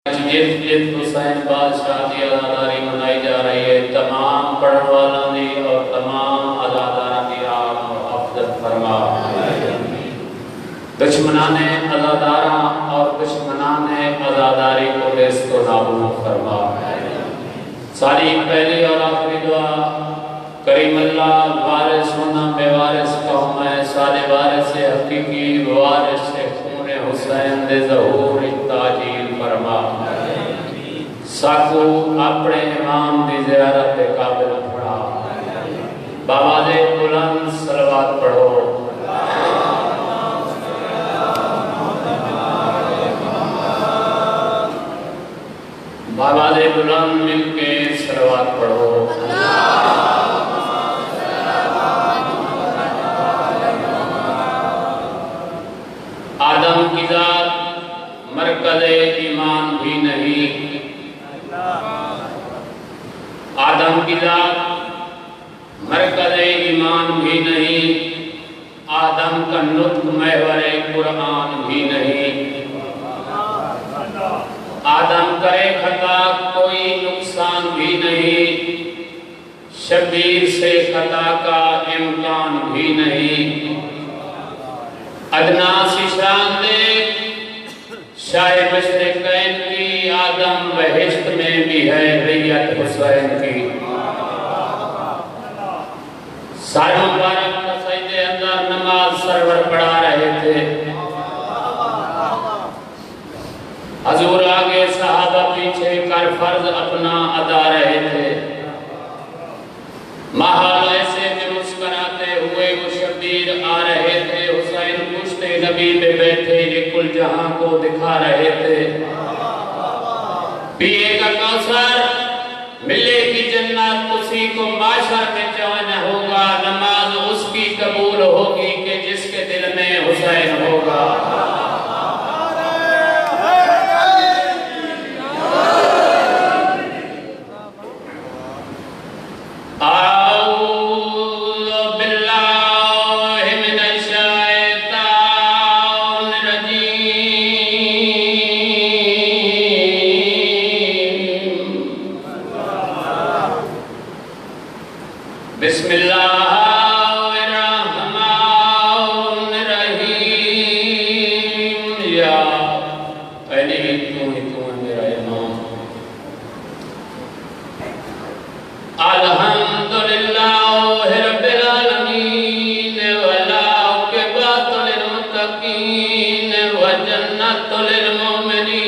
حسین بادشاہ کی عزاداری منائی جا رہی ہے. تمام پڑھن والوں دی اور تمام عزاداراں دی آپ محفوظ فرما. دشمنان عزاداراں اور دشمنان عزاداری کو دست و نابود فرما. ساری پہلی اور آخری دعا کریم اللہ وارث ہونا بے وارث قوم ہے. سارے وارث حقیقی وارث خون حسین دے ظہور تاجیل فرما. ساکو اپنے امام دی زیارت قابل پڑھا. بابا دے بلند صلوات پڑھو. بابا دے بلند مل کے صلوات پڑھو. آدم کی ذات مرکز ایمان بھی نہیں. آدم کی ذات مرکز ایمان بھی نہیں. آدم کا نطق محور قرآن بھی نہیں. آدم کرے خطا کوئی نقصان بھی نہیں. شبیر سے خطا کا امکان بھی نہیں. ادنا سی شان دے شاہ مشرقین کی آدم بہشت میں بھی ہے ریت حسین کی. سارے مبارک کا سجدے اندر نماز سرور پڑھا رہے تھے. حضور آگے صحابہ پیچھے کر فرض اپنا ادا رہے تھے. محال ایسے میں مسکراتے ہوئے وہ شبیر آ رہے تھے. حسین پشتے نبی پہ بیٹھے یہ کل جہاں کو دکھا رہے تھے. پیے کا کوثر ملے کی جنت اسی کو معاشر میں جوان ہوگا. نماز اس کی قبول ہوگی کہ جس کے دل میں حسین ہوگا. بسم اللہ الرحمن الرحیم. یا علی تو ہی میرا امام. الحمدللہ رب العالمین والعاقبۃ للمتقین وجنۃ للمؤمنین.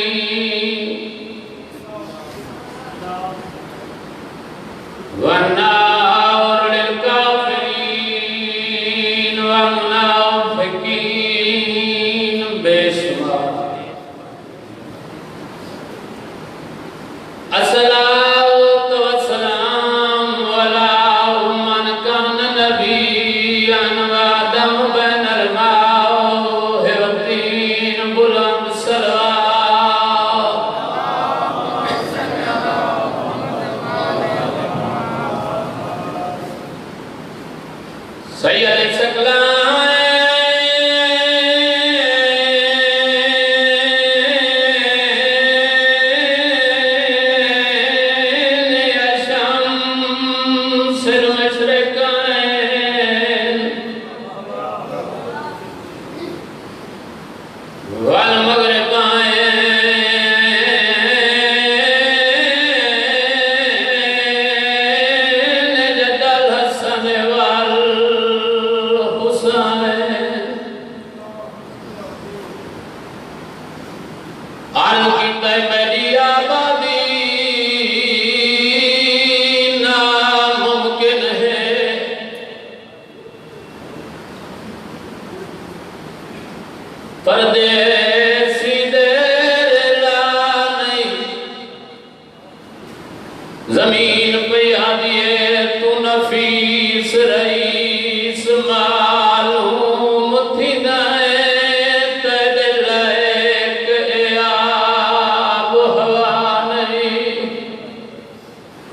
سید سکلائیں شمس المشرقین والمغربین جد الحسن عرض کی میری آبادی ناممکن ہے. پردیسی دیر لا نہیں. زمین پہ آدیے تو نفیس رئیس معلوم تھی دائیں.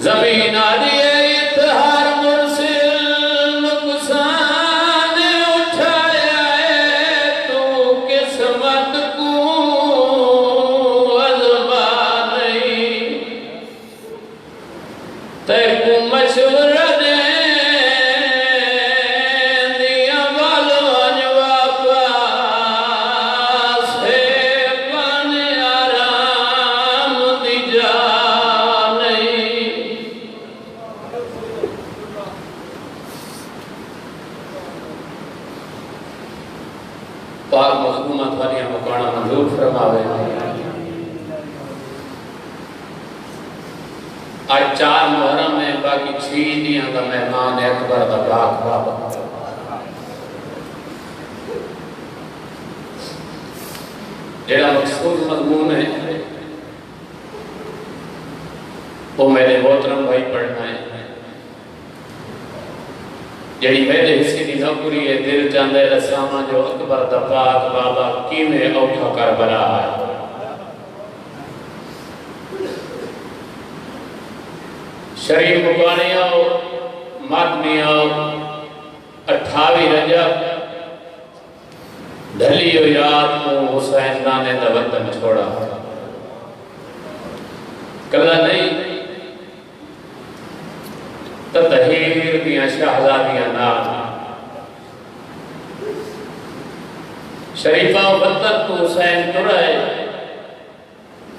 زمین آدھی اتحار مرسل نقصان اٹھایا ہے. تو قسمت کو عظمت آج 4 محرم ہے، باقی 6 دیاں کا مہمان اکبر دا پاک بابا جڑا مقصود مضمون ہے وہ میرے محترم بھائی پڑھنا ہے. جڑی میرے حصے دی نوکری ہے، دل چاہتا ہے رسامہ جو اکبر دا پاک بابا کیویں اوکھا کربلا ہے. شریف مکانیاں ماتمیاں 28 رجب ڈھلی و یاد کو حسین نانے دا وطن چھوڑا. کلا نہیں تطہیر دیاں شہزادیاں نام شریفہ وطن تو حسین ترائے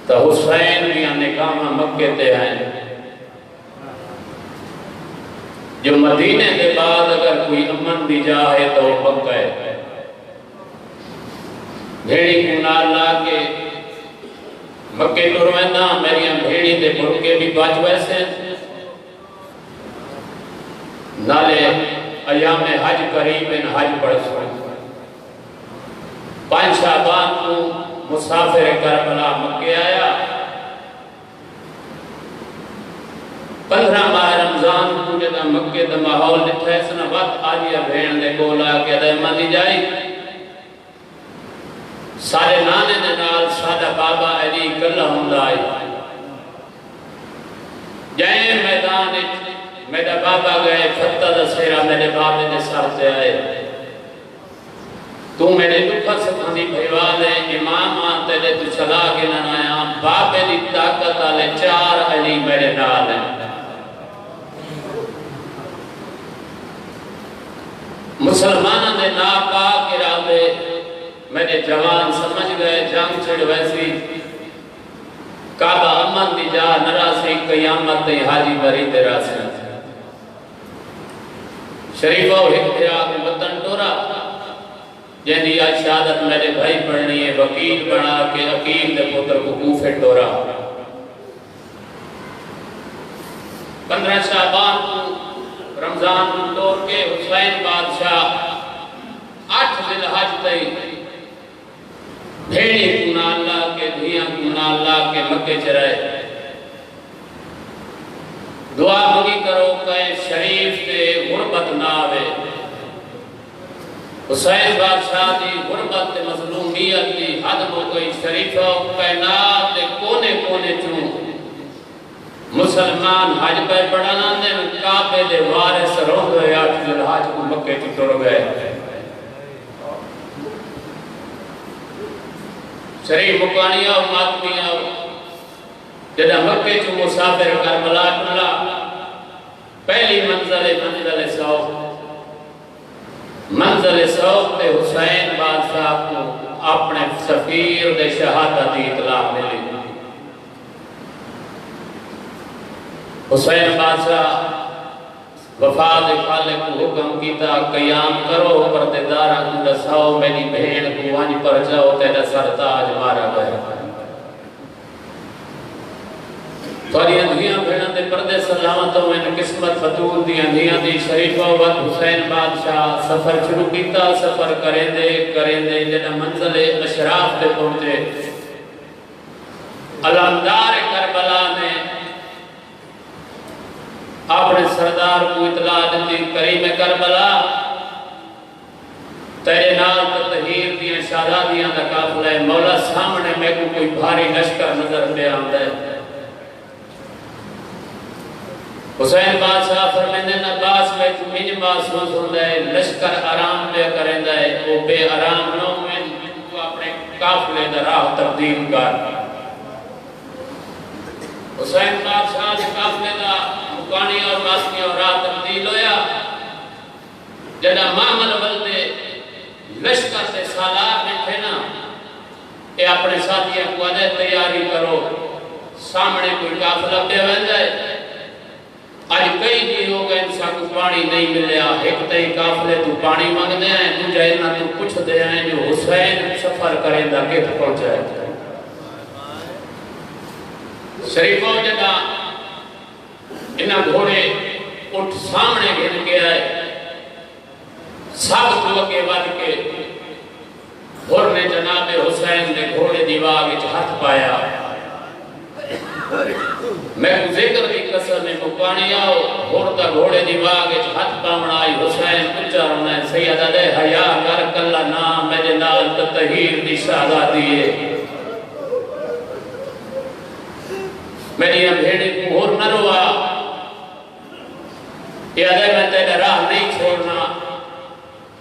تو حسین دیاں نکامہ مکے تے ہیں. جو مدینے کے بعد اگر کوئی امن دی جائے تو وہ پکا ہے. بھیڑی کو نال لا کے مکے تروینا میری بھیڑی دے برکے بھی بچ ویسے نالے ایام حج قریب ان حج پڑھ سو. 5 شعبان کو مسافر کربلا مکے آیا. 15 ماہ رمضان کو جدا مکے دا ماحول ڈٹھا ہے سنا وقت آجیا بھین دے گولا کے دائمہ دی جائی. سارے نانے دے نال سادہ بابا علی کلہ ہم لائی جائیں میدان میرا بابا گئے فتح دا سیرہ میرے بابے دے سر سے آئے. تو میرے دکھا سکھاندی بھیوال ہے امام آنتے دے تو چلا کے نہ آیا. بابے دی طاقت آلے 4 علی میرے نال ہیں. مسلمانہ دے ناپاک ارادے میرے جوان سمجھ گئے جنگ چھڑ ویسی کعبہ امن دی جا نراسی قیامت تے حاجی بری دے راسی. شریفہ و حکمرہ کے وطن ٹورا جہنی آج شہادت میرے بھائی پڑھنی ہے. وکیل بنا کے عقیل دے پتر کو کوفے ٹورا. 15 شعبان کو رمضان کو توڑ کے حسین بادشاہ 8 ذی الحج تے بھیڑی کنا اللہ کے دھیاں کنا اللہ کے مکے چرائے. دعا مگی کرو کہ شریف تے غربت نہ آوے. حسین بادشاہ دی غربت تے مظلومیت دی حد ہو گئی. شریفہ کائنات تے کونے کونے چوں مسلمان حج پہ پڑھانا دے کعبے دے وارث روح گئے. 8 ذی الحج کو مکے کی ٹر گئے. شریف مکانیاں و ماتمیاں جدہ مکے چو مسافر کربلا ٹلا. پہلی منزل سوق منزل سوق تے حسین بادشاہ کو اپنے سفیر دے شہادت دی اطلاع ملی. حسین بادشاہ وفاد خالق کو حکم کیتا قیام کرو پردیدارہ کو دساؤ میری بہن کو وانج پر جاؤ تیرا سرتاج مارا گیا. تھوڑی اندھیاں بھیڑاں دے پردے سلامتوں میں قسمت فتول دی اندھیاں دی. شریفہ وقت حسین بادشاہ سفر شروع کیتا. سفر کریں دے جنہ منزل اشراف دے پہنچے. علامدار کربلا نے اپنے سردار کو اطلاع دیتی کریم کربلا تیرے نال تطہیر دیاں شہزادیاں دا قافلہ ہے. مولا سامنے میں کوئی بھاری لشکر نظر پہ آندا ہے. حسین بادشاہ فرمیندے عباس میں تمہیں محسوس ہوندا ہے لشکر آرام پہ کریندا ہے. وہ بے آرام نہ ہوئے تو اپنے قافلے دا راہ تبدیل کر. حسین بادشاہ دے قافلے دا مکانی اور ماسکی اور راہ تبدیل ہویا. جنہ معامل ولدے لشکر سے سالار بیٹھے نا اے اپنے ساتھیاں کو ادھے تیاری کرو سامنے کوئی قافلہ پہ بن جائے. آج کئی دن ہو گئے انسان کو پانی نہیں ملیا. ایک تے قافلے تو پانی مانگ دے ہیں دوجا انہاں تو پوچھ دے ہیں جو حسین سفر کریں دا کت پہنچائے. شریفوں جگہ انہاں گھوڑے اٹھ سامنے گھن کے آئے سب تو کے بد کے ہر نے جناب حسین نے گھوڑے دیواغ وچ ہاتھ پایا میں کو ذکر کی قسم میں مکانی آؤ ہر دا گھوڑے دیواغ وچ ہاتھ پامنا آئی حسین اچھا رہنا ہے سیدہ دے حیا کر کلا نام میرے نال تطہیر دی شہزادی ہے میری بھیڑی کو ہر نہ روا یہ آدھے میں تیرے راہ نہیں چھوڑنا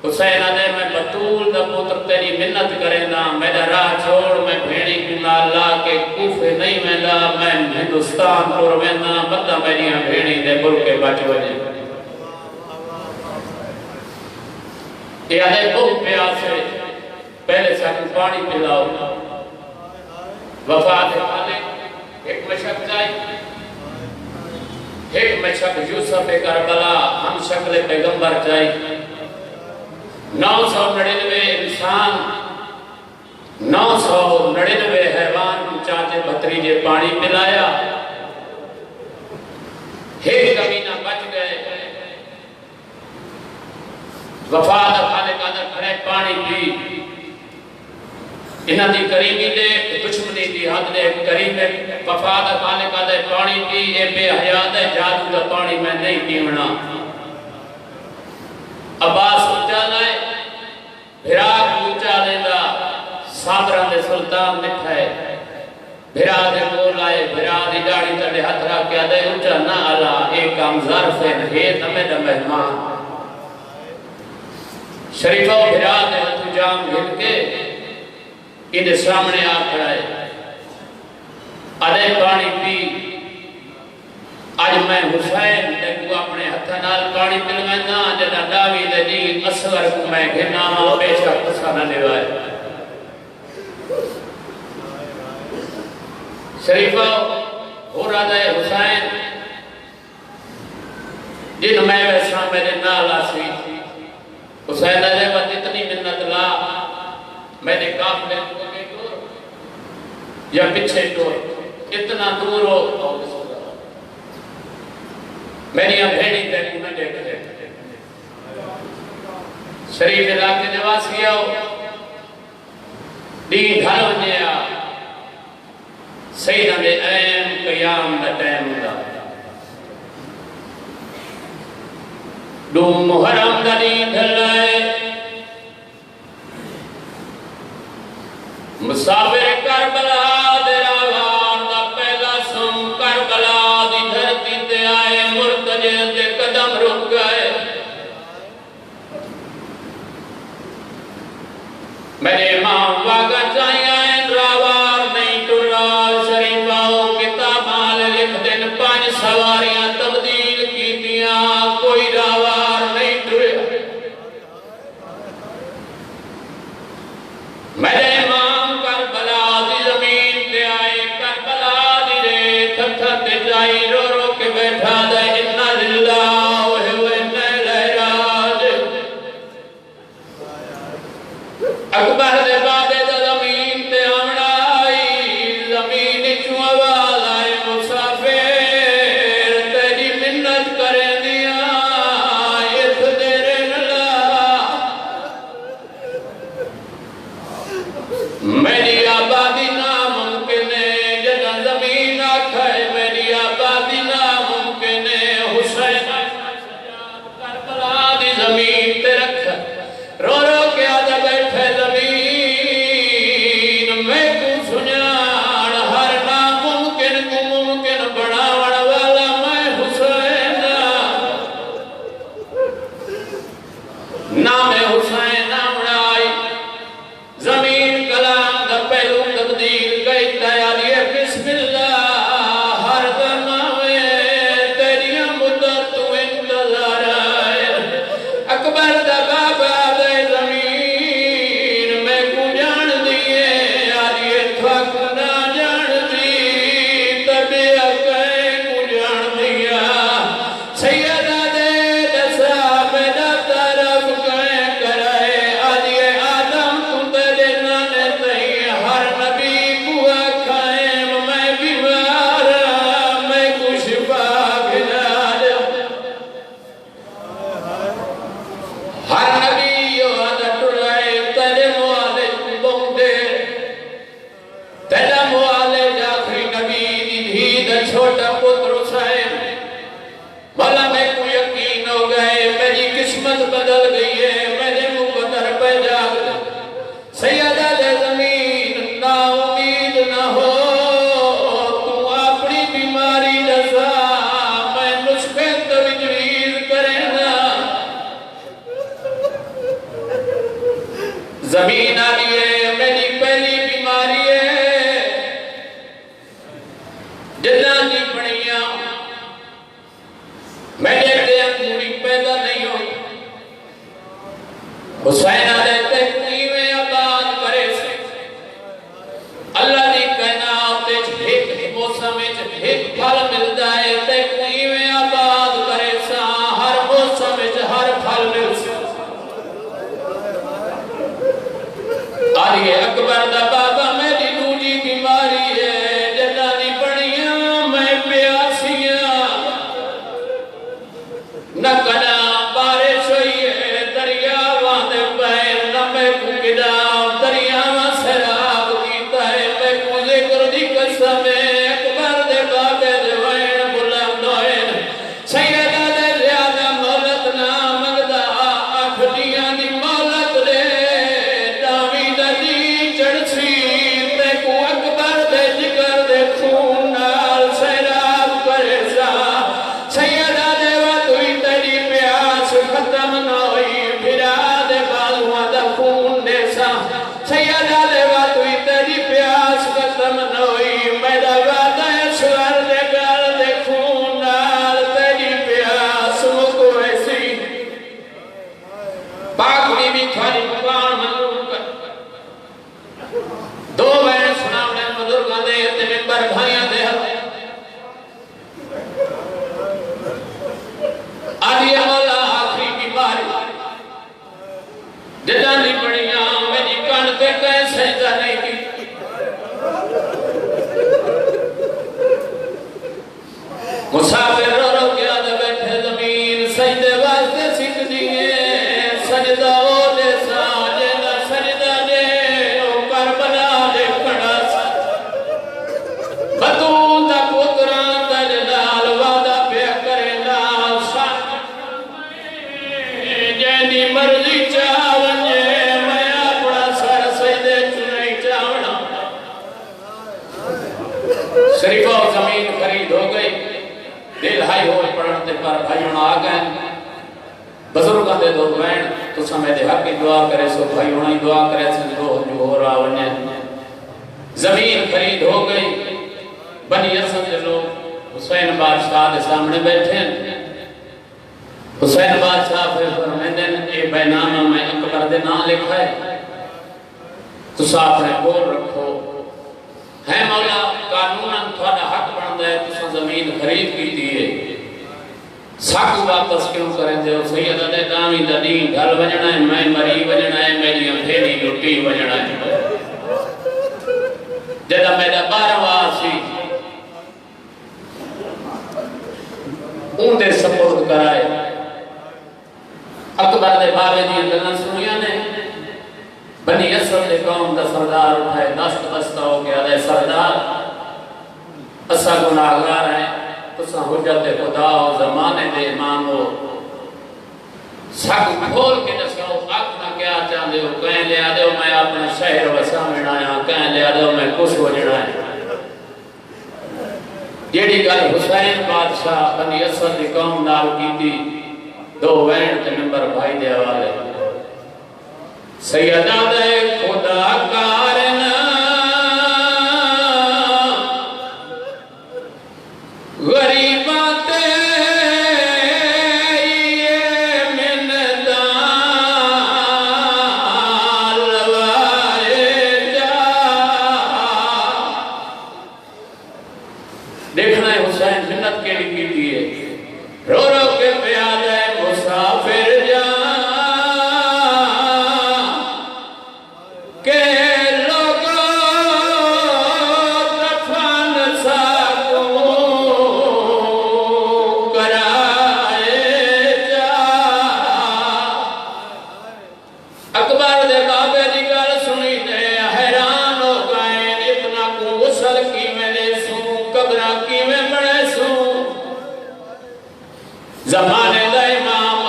حسین آدھے میں بطول دا پتر تیری منت کرنا میرا راہ چھوڑ میں بھیڑی کو نہ لا کے کوفے نہیں میں لا میں ہندوستان کو روینا بندہ میری بھیڑی دے بل کے بچ وجے یہ آدھے بہت پیاسے پہلے ساکن پانی پلاؤ وفات خالق ایک مشک جائی ایک مشک یوسف کربلا ہم شکل پیغمبر جائی 999 انسان 999 حیوان چاچے بھتریجے پانی پلایا ایک کمینہ بچ گئے وفاد خالق آدھر کھڑے پانی پی انہاں دی قریبی دے دشمنی دی حد دے قریبی وفاد خالق آدھر پانی پی اے بے حیات ہے جادو دا پانی میں نہیں پیونا عباس اچھا لائے بھراک اچھا لیندہ صابران دے سلطان نکھائے بھرا دے بول آئے بھرا دی گاڑی تڑے ہاتھ رہا کیا دے اچھا نہ آلا ایک کام ظرف ہے دمے مہمان شریفہ بھرا دے ہاتھ جام گھل کے انہیں سامنے آ کھڑائے آدھے پانی پی آج میں حسین دیکھو اپنے ہتھنال پانی پلوینا جنا ڈاوی دے دی اصغر کو میں گھنا ہاں بیشا قصہ نہ لیوائے شریفہ ہو رہا دے حسین جن میں ویسا میرے نالا سی حسین دے بات اتنی منت لا میں نے کاف لے دور یا پچھے دور اتنا دور ہو میری بھیڑی دیکھو نہ دیکھ لے شریف علاقے نواسی آؤ دین گھر ونیا سیدہ دے ایم قیام دا ٹیم دا دوم محرم دا دین دھلائے مسافر کربلا دے راوار دا پہلا سم کربلا دی دھرتی تے آئے مرتجے دے قدم رک گئے میرے امام واقع چاہیے آئے راوار نہیں ٹرا شریفاؤں کتابال لکھ دن 5 سواریاں تبدیل کی دیا کوئی راوار نہیں ٹرے میرے امام کربلا دی زمین تے آئے کربلا دی رے تھتھا تے جائی رو رو کے بیٹھا دے انہا للہ ہوئے لہراج اکبر دے بابے دا زمین تے آمنا آئی زمین چو آواز آئے مسافر تیری دا چھوٹا پتر حسین مولا میں کو یقین ہو گئے میری قسمت بدل گئی ہے میرے مقدر پہ جاگ سیدہ دے زمین نا امید نہ ہو تو اپنی بیماری رضا میں نسخے تجویز کرنا زمین آلی ہے میری پہلی بیماری ہے جدہ دی پڑیاں میرے دے انگوری پیدا نہیں ہوئی حسین علیہ تحقی میں آباد کرے سے اللہ دی کائنات ایک موسم ایک پھل ملتا ہے تحقی میں آباد کرے سا ہر موسم ہر پھل مل سے آلیہ اکبر دا بابا میری دوجی بیماری ہے جدہ دی پڑیاں میں پیاسیاں نہ کنا بارش ہوئی ہے دریا واندے پیر نہ میں کو گدا دریا میں سراب کیتا ہے میں کو ذکر دی قسم اکبر دے بابے دے وین بلند ہوئن سیدہ دے زیادہ مولت نہ مگدہ اکھلیاں دی مولت دے داوی دا دی چڑسی میں کو اکبر دے جگر دے خون نال سیراب کرے سا سیدہ دے وطوی تیری پیاس ختم نہ ہوئی پھرا دے بالوان دا خون دے سا سیدہ دے وطوی تیری پیاس ختم نہ ہوئی میرا وعدہ اسور دے گل دے خون نال تیری پیاس مکو ایسی پاک بی بی کھاری مقام منظور کر دو بین سناونے مدرگاں دے تے ممبر بھائیاں دے آلیہ مولا آخری بیماری جدہ دی پڑیاں میری کان کے کہیں سجدہ نہیں کی مسافر رو رو کے آدھے بیٹھے زمین سجدے واسطے سکھ دیئے سجدہ ہو دے ساجدہ سجدہ دے او کربلا دے کھڑا سا بطول دا پتران دا جلال وعدہ پہ کرے لال سا جیدی مرضی چاونجے میں اپنا سر سجدے چنائی چاونا شریفہ و زمین خرید ہو گئی دل ہائی ہوئے پڑھتے پر بھائیوں آ گئے بزرگاں دے دو بین تو سمے دے حق کی دعا کرے سو بھائیوں ہی دعا کرے سو جو ہو رہا ونجے زمین خرید ہو گئی بنی اسد دے لوگ حسین بادشاہ دے سامنے بیٹھے حسین بادشاہ پھر فرمیدن اے بینامہ میں اکبر دے نام لکھا ہے تو صاحب نے گول رکھو ہے مولا قانوناً تھوڑا حق بن دے تو زمین خرید کی دیئے ساکو واپس کیوں کریں دے سیدہ دے دامی دا دین ڈھل بجنا ہے میں مری بجنا ہے میری پھیلی لٹی بجنا ہے جدہ میرا 12 واسی اون دے سپورٹ کرائے اکبر دے بابے دی اندرن سنویا نے بنی اسد دے قوم دا سردار اٹھائے دست بستہ ہو گیا دے سردار اسا گناہگار ہیں تسا حجت خدا و زمانے دے امام ہو ساکو کھول کے دسو اپنا کیا چاہتے ہو کہیں لے آدھے ہو میں اپنا شہر وسا مڑایا کہیں لے آدھے ہو میں کچھ ہو جڑایا جیڑی گل حسین بادشاہ بنی اسد دی قوم نال کی تھی دو وین تے ممبر بھائی دے حوالے سیدہ دے خدا کارنا غریبات دیکھنا ہے حسین منت کے لیے کی ہے رو رو کے پیاد ہے مسافر جان کہ لوگوں دفن ساکو کرائے جا اکبر دے بابے دی گل سنی دے حیران ہو گئے اتنا کو غسل کی میں نے سوں قبرہ کی میں زمانے دا امام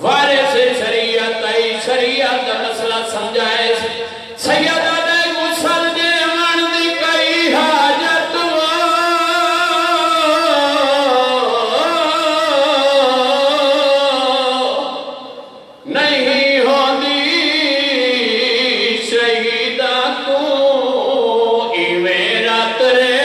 وارث شریعت ای شریعت دا مسئلہ سمجھائے سیدہ دے مسل دے من دی کئی حاجت نہیں ہوندی شہیدہ کو ایویں رات رے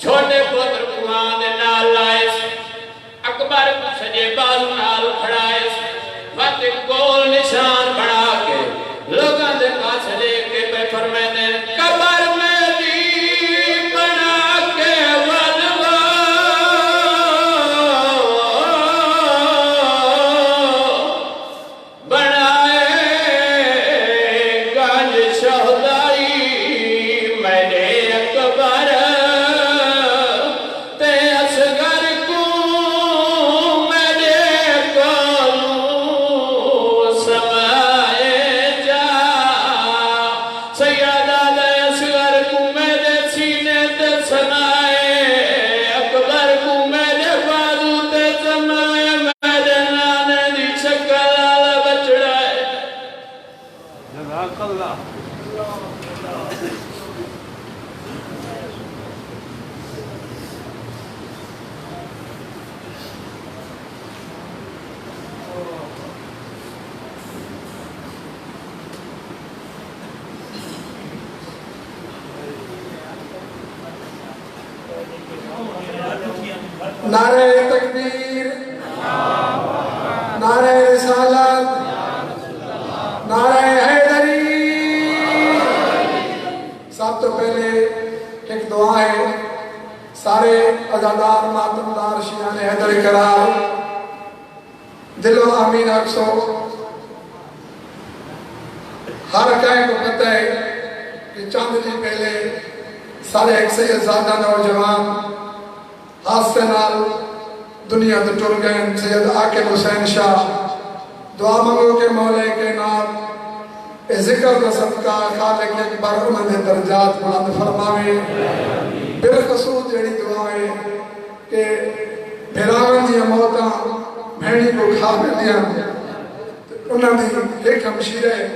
چھوٹے پتر قرآن دے نال لائس اکبر سجے بازو نال کھڑائس وقت گول نشان بڑھا کے لوگاں دے پاس لے کے پہ فرمینے قبر میں دی بنا کے ولوا بنائے گنج شہدائی میں نے اکبر نعرہ تکبیر، نعرہ رسالت، نعرہ حیدری۔ سب تو پہلے ایک دعا ہے سارے عزادار ماتمدار شیعان حیدر کرام دل و آمین اکسو۔ ہر کہیں کو پتہ ہے کہ چند جی پہلے سارے ایک سید زادہ نوجوان حادثے نال دنیا تو ٹر گئے سید عاقب حسین شاہ۔ دعا منگو کے مولا کے نام اے ذکر کا صدقہ خالق اکبر انہوں نے درجات بلند فرماوے۔ بالخصوص جڑی دعائیں کہ بھیراون دیا موتاں بھینی کو کھا دیا انہوں نے ایک ہمشیر ہے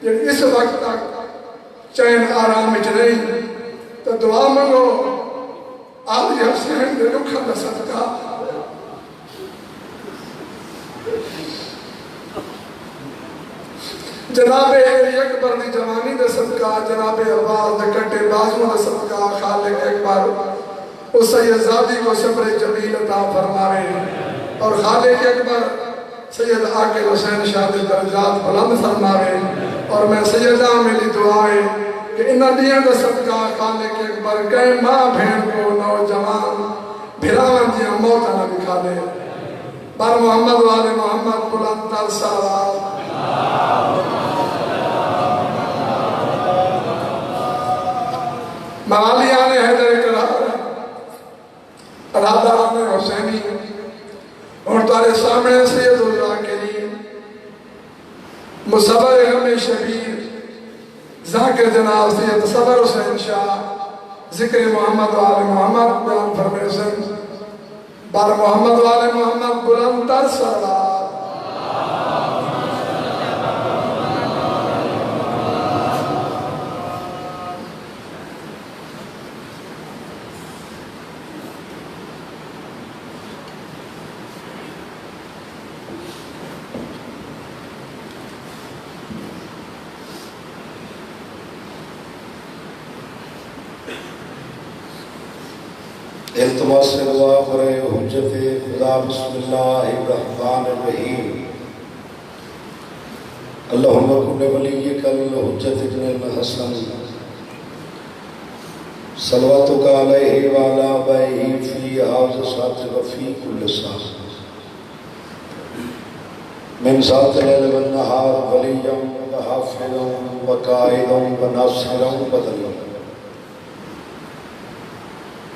جڑی اس وقت تک چین آرام میں نہیں تو دعا منگو آدھی حسین دے رکھا دا صدقہ۔ جناب اکبر دی جوانی دا صدقہ، جناب عباس دے کٹے بازوں دا صدقہ، خالق اکبر اس سید زادی کو صبر جمیل عطا فرماوے اور خالق اکبر سید عاقب حسین شاہ دے درجات بلند فرماوے۔ اور میں سیدہ میری دعائیں کہ انہاں دیاں دا صدقہ خالق اکبر کئی ماں بہن کو نوجوان بھراون دیاں موتاں نہ دکھا دے۔ بر محمد والے محمد بلند تر صلوات۔ موالیان حیدر کرار راداران حسینی اور تارے سامنے سید اللہ کریم مصبر ہمیں شبیر ذاکر جناب سید صبر حسین شاہ ذکر محمد والے محمد بیان فرمے حسین بار محمد والے محمد بلند تر صلوات۔ التماس سے دعا کرے حجت خدا بسم اللہ الرحمن الرحیم اللہم کن ولیک الحجت ابن الحسن صلواتک علیہ وعلی آبائہ فی حاضر ساتھ وفی کل ساتھ من ذات لیل والنہار ولیا وحافظا وقائدا وناصرا وبدلا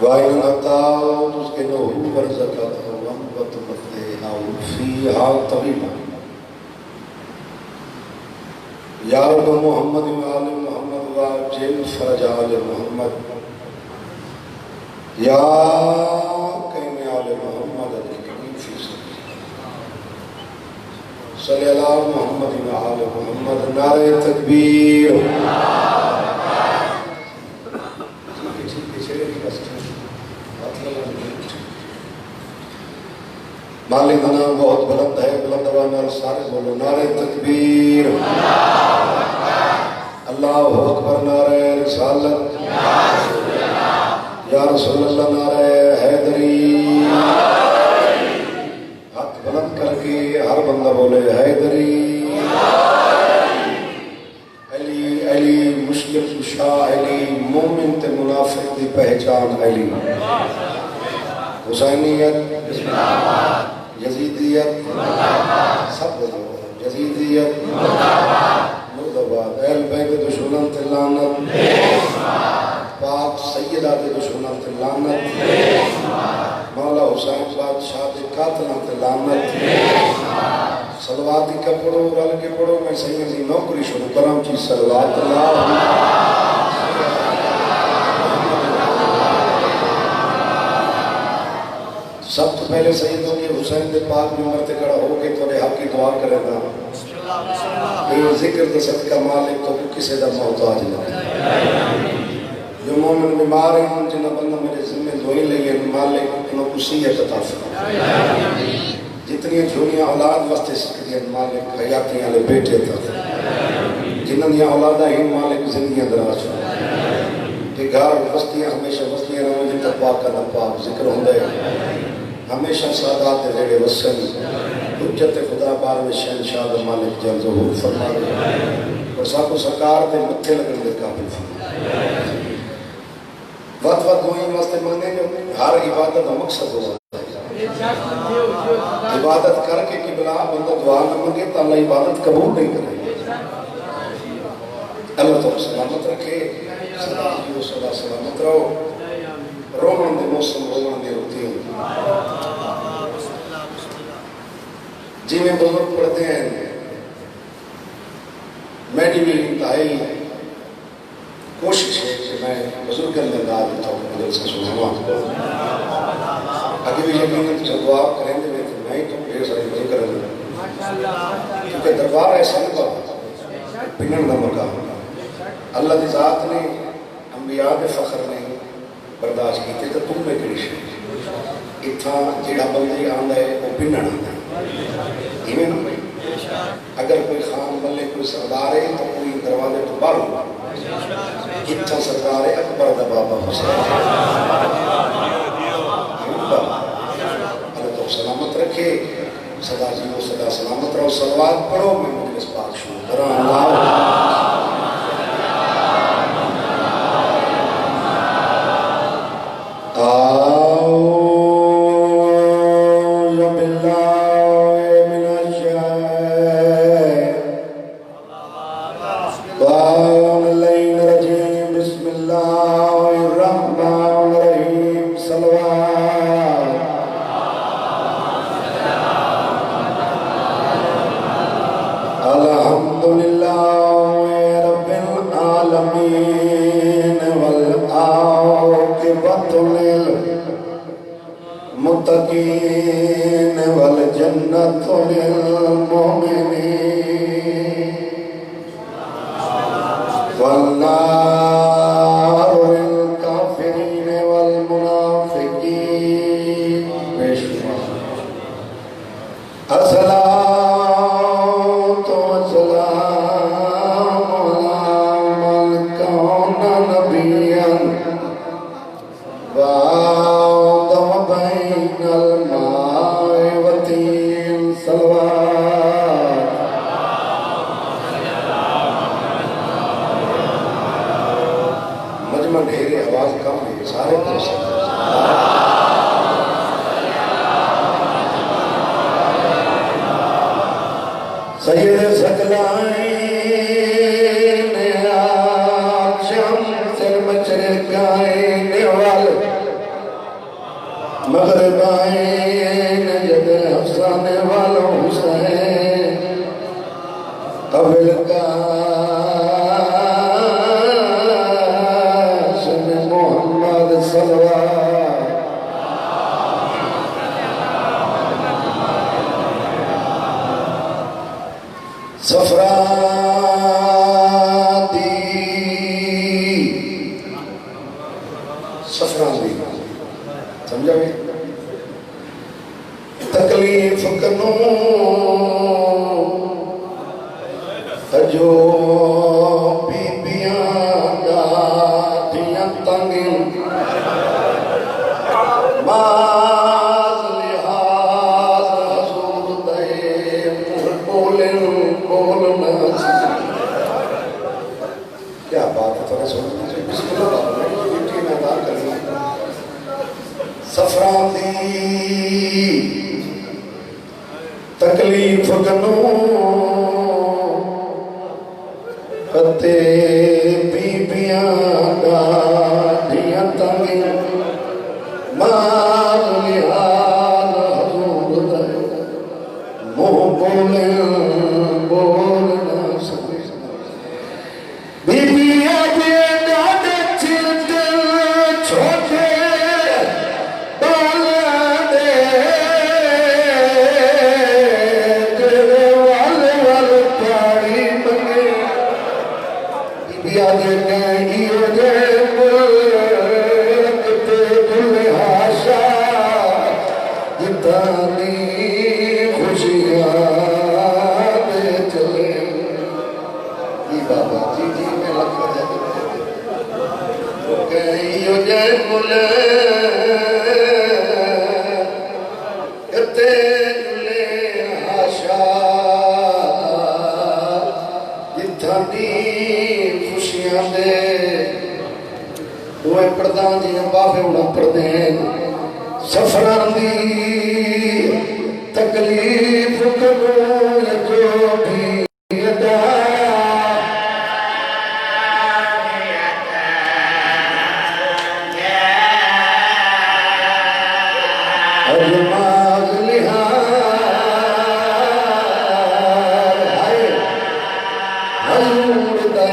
وَإِنْ أَتَاوْا تُسْكِنُهُ وَرْزَقَتْهُ وَأَنْبَتَ مَثْلِهَا فِيهَا طَوِيلًا یا رب محمد وآل محمد وعجل فرج آل محمد یا قیم آل محمد الکریم فی سبیل صلی اللہ محمد وآل محمد نعرہ تکبیر مالک کا نام بہت بلند ہے، بلند آواز نال سارے بولو نعرہ تکبیر اللہ اکبر، نعرہ رسالت یا رسول اللہ، نعرہ حیدری ہاتھ بلند کر کے ہر بندہ بولے حیدری علی علی مشکل کشا علی مومن تے منافق دی پہچان علی حسینیت یزیدیت سب بولو یزیدیت مردباد اہل بیت دشمنان تے لعنت پاک سیدہ دے دشمنان تے لعنت مولا حسین بادشاہ دے قاتلان تے لعنت صلواتی کا پڑھو رل کے پڑھو میں سیدی نوکری شروع کرام چیز صلوات اللہ سب تو پہلے سیدوں کے حسین دے پاک میں مرتے کڑا ہو کے تو حق کی دعا کرے گا یہ ذکر دے صدقہ مالک تو کسے دا محتاج نہ جو مومن بیمار ہیں جنہ بندہ میرے ذمہ دعائی لئیے مالک انہوں کو سیئت عطا فرما جتنی جھولیاں اولاد واسطے سکتی ہیں مالک حیاتیاں لے بیٹے عطا فرما جنہاں دیا اولادہ ہی مالک زندگیاں دراز فرما کہ گھر وستیاں ہمیشہ وستیاں رہوں جن تک پاک کا نپاک ذکر ہوں دے ہمیشہ سادات دے وسن حجت خدا بار میں شہنشاہ مالک جل ظہور فرما دے اور ساکو سرکار دے متھے لگن دے قابل فرما وقت دعائیں واسطے مانگے جو ہر عبادت کا مقصد ہوتا ہے عبادت کر کے کہ بلا بندہ دعا نہ مانگے تو اللہ عبادت قبول نہیں کرے اللہ تو سلامت رکھے صدا جیو صدا سلامت رہو رومن دے موسم رومن دے ہوتی ہیں جی میں بزرگ پڑھتے ہیں میری بھی انتہائی کوشش ہے کہ میں بزرگ انداز دیتا ہوں مدل سے سناوا آگے بھی یقیناً جب دعا کریں گے میں ہی تو ڈھیر ساری بزرگ کریں گے کیونکہ دربار ایسا نہیں پڑھا پنن کا مقام اللہ دی ذات نے انبیاء دے فخر نے برداشت کیتے تو تم میں کریش اتھا جڑا بندی آندا ہے وہ پنن آندا ہے ایویں اگر کوئی خان بلے کوئی سردار ہے تو کوئی دروازے تو باہر ہوا اتھا سردار اکبر دا بابا حسین اللہ تو سلامت رکھے صدا جیو صدا سلامت رہو صلوات پڑھو میں مجلس پاک شروع کرا اللہ المتقين والجنة للمؤمنين والنار للكافرين والمنافقين الصلاة والسلام على من كان نبيا سید ثقلین شمس المشرقین والمغربین جد حسن والحسین قبل قاسم محمد صلوات صفرادی سمجھا بھی تکلیف کنو جو بیبیاں گاٹیاں تنگیں ماز لحاظ حضور دے بولن بولنا کیا بات ہے تھوڑا سن بسم اللہ بیٹی میں ادا کرنا سفران دی تکلیف کنو کتے بیبیاں گاڑیاں تنگیں مال لحاظ حضور دے منہ بولنا سمجھ بیبیاں دے ڈاڈے چلتے چھوٹے سفران دی تکلیف کنو جو بھی ادا اجماز لحاظ حضور دے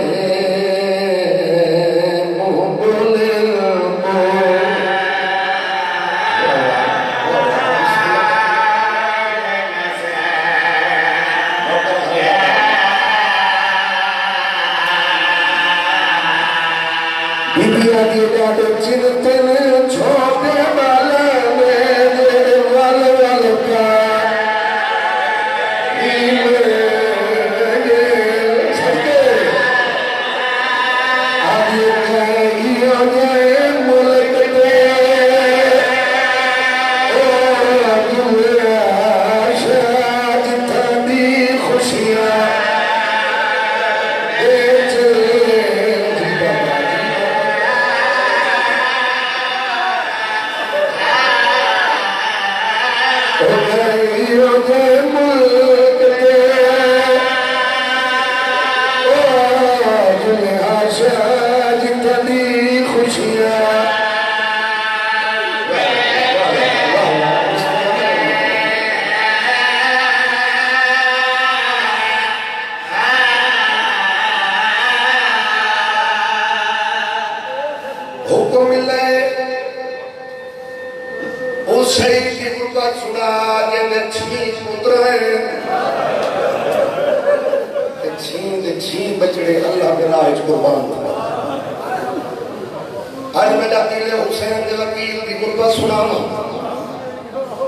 آج میں جاتی لے حسین دے وکیل دی غربت سنانا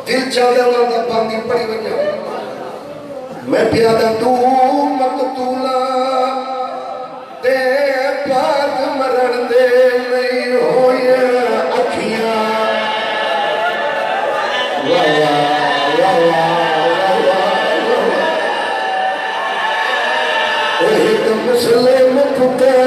دل چاہے انہوں دا باندی پڑی وجہ میں پیادہ تو مقتولا دے پاک مرن دے نہیں ہوئی اکھیاں ایک مسلم پتا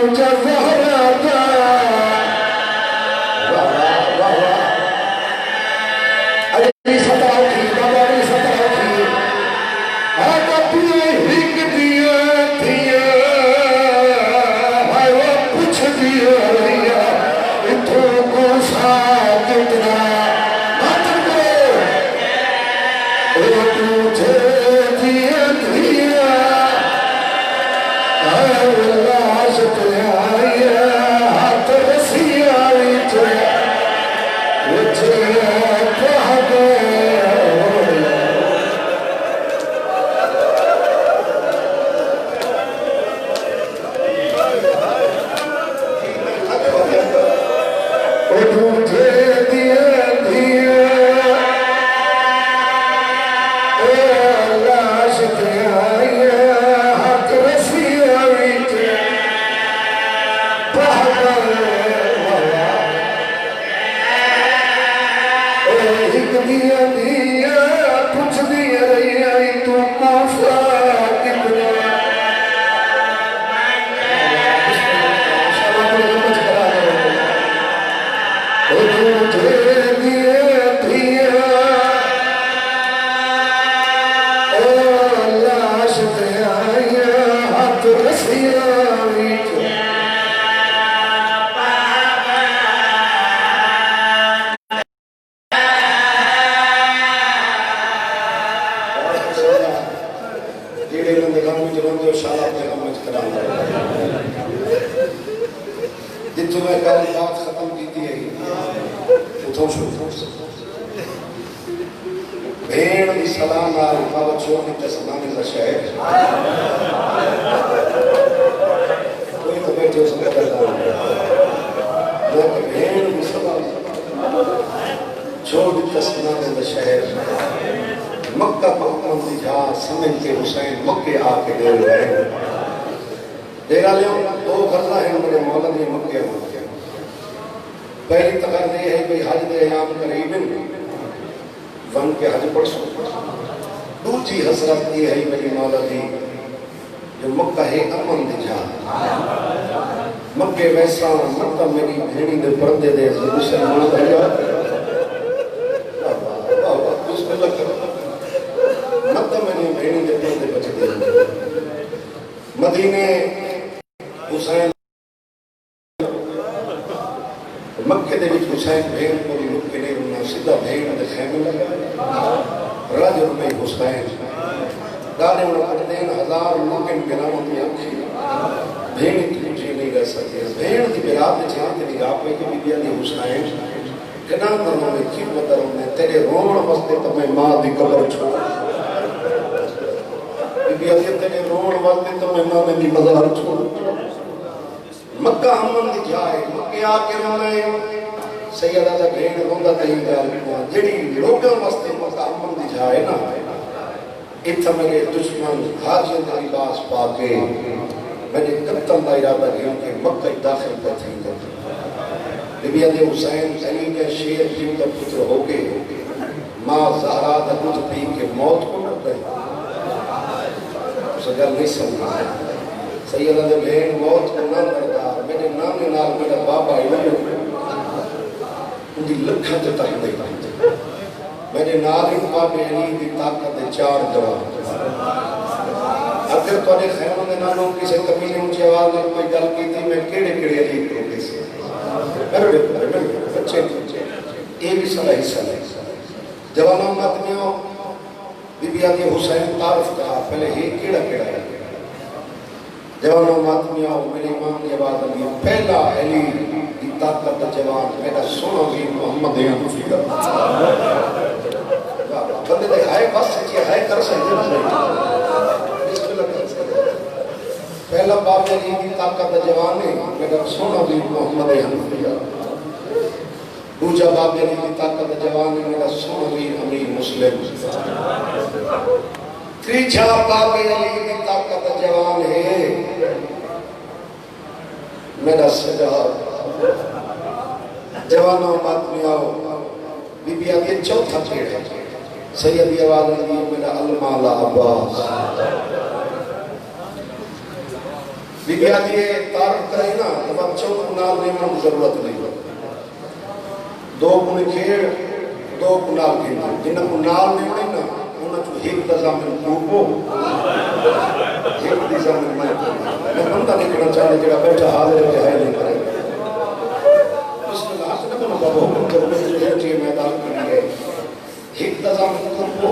موجہ زہرا دا علی سترہ کی بابا علی سترہ کی آگا پیے ہنگ دیا دیا ہائے وہ پوچھ دیا ریا اتھو کو ساتھنا ماتر کرو اے تجھے دیا دیا ہائے اللہ شکر آیا ہاتھ رسی آئی تجھے بھیڑ دی سلام آل بابا چوکی تسمانی لشاہد کوئی تو بیٹھے اس میں کرتا لیکن بھیڑ دی سلام چوکی تسمانی لشاہد مکہ پاکم دی جا سمجھ کے حسین مکہ آکے دے رہے دیرہ لیوں دو غرضہ ہیں میرے مولا دی مکہ مکہ پہلی تقریر یہ ہے کہ حج دے ایام قریب ون کے حج پڑھ سکتا دوسری حسرت یہ ہے میری مولا دی جو مکہ ہے امن دی جان مکہ ویسا مکہ میری بھیڑی دے پردے دے مسلمان بھیا بسم اللہ کرو مکہ میری بھیڑی دے پردے بچ دے مدینے حسین مکہ دے وچ حسین بھیڑ کو لکے نے انہاں سیدھا بھیڑ دے خیمے لگا رج روپے حسین گانے انہاں کٹ دین ہزار ممکن گراموں کی آنکھی بھیڑ تجھے نہیں رہ سکتے بھیڑ دی برات دے چاہتے نگاہ پہ کہ بی علی حسین کنا کروں میں کی مدروں میں تیرے رومن وستے تو میں ماں دی قبر چھوڑ بی علی تیرے رومن وستے تو میں ماں دی مزار چھوڑ مکہ امن دی جائے مکہ آکے رونے سیدہ دا بھیڑ روندہ تہی گال جڑی لوگوں واسطے مکہ امن دی جائے نا اتھا میرے دشمن حاجی دا لباس پا کے میرے قتل دا ارادہ گیا کہ مکہ داخل پر تھی گا بی علی حسین علی کے شیر جن کا پتر ہو کے ماں زہرا دا دودھ پی کے موت کو نہ گئے اس اگر نہیں سمجھا سیدہ دے بہن موت کو نہ دردار میرے نامی نال میرا بابا علم ان دی لکھا تے تک نہیں پہنچے میرے نالی بابا علی دی طاقت دے چار جواب اگر تو نے خیمہ دے نالوں کسی کمیلی اونچی آواز میں کوئی گل کی تھی میں کیڑے کیڑے علی کو کسی میرے بچے یہ بھی صلاحی صلاحی جوانوں ماتمیوں بی بی علی حسین تعارف کہا پہلے ہی کیڑا کیڑا ہے جوانوں ماتمیاں میرے امام کی آواز علی پہلا علی کی طاقت جوان میرا سونا بھی محمد حنفی کا بندے دے ہائے بس سچی ہائے کر سکتے بسم اللہ کر سکتے پہلا باب علی کی طاقت جوان ہے میرا سونا بھی محمد حنفی کا دوجا باب علی کی طاقت جوان ہے میرا سونا بھی امیر مسلم تیجا باب علی کی طاقت جوان ہے میرا سجاد جوانوں ماتمیاں بی بی آگے چوتھا پیڑ ہے سیدی آواز علی میرا المالا عباس بی بی آدھی تعارف کریں نا تو بچوں کو نال نیمن کی ضرورت نہیں، دو کو کھیڑ دو کو نال کھیڑ، جنہاں کو نال نیمن نا انہاں کو ایک دا زامن کوپو ایک دی زامن میں بندہ نکلنا چاہنے جڑا بیٹھا حاضر ہے نہیں کرے بسم اللہ حسن نبنو بابو حکم کرو میں جیٹی میدان کرنی ہے ایک دا زامن کوپو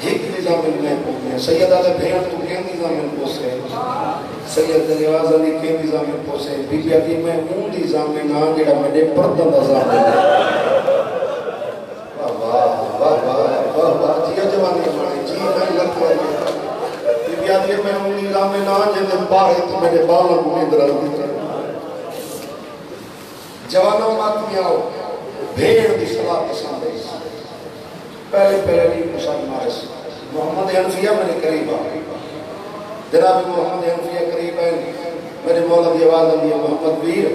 ایک دی زامن میں پوچھنے سیدہ دے بھیڑ تو کہیں دی زامن پوچھے سید نواز علی کے نظام میں پوسے بی بی آدھی میں اون نظام میں نہ جڑا میرے پردہ نظام میں واہ واہ واہ واہ واہ جی جوانی ہماری جی میں لگتا ہے بی بی آدھی میں اون نظام میں نہ جن باہر تو میرے بالوں کو ادھر جوانوں ماتمی آؤ بھیڑ دی صلاح پسند ہے پہلے نہیں مسلمان محمد حنفیہ میرے قریب آ جناب محمد حنفیہ قریب ہے میرے مولا دی آواز آئی ہے محمد ویر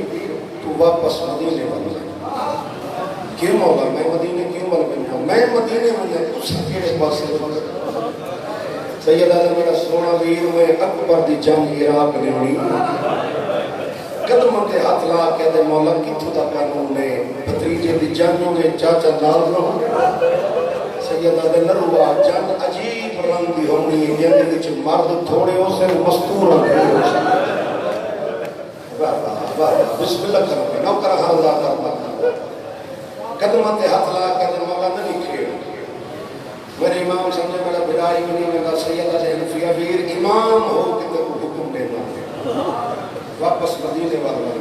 تو واپس مدینے بن جائے کیوں مولا میں مدینے کیوں بن گیا میں مدینے بن جائے تو سب کیڑے پاس سید آدم میرا سونا ویر میں اکبر دی جنگ عراق نے ہوئی قدموں کے ہاتھ لا کے دے مولا کتھوں دا قانون نے بھتریجے دی جنگوں میں چاچا نال نہ سید آدم نروا جنگ عجیب رنگ دی ہونی ہے جنگ وچ مرد تھوڑے ہو سے مستور ہو سے واہ واہ واہ بسم اللہ کرو نوکر حاضر کرتا قدموں کے ہاتھ لا کے دے مولا نہیں کھیڑ میرے امام سمجھے میرا بھرائی نہیں میرا سید حنفیہ ویر امام ہو کہ تے حکم دینا واپس مدینے والا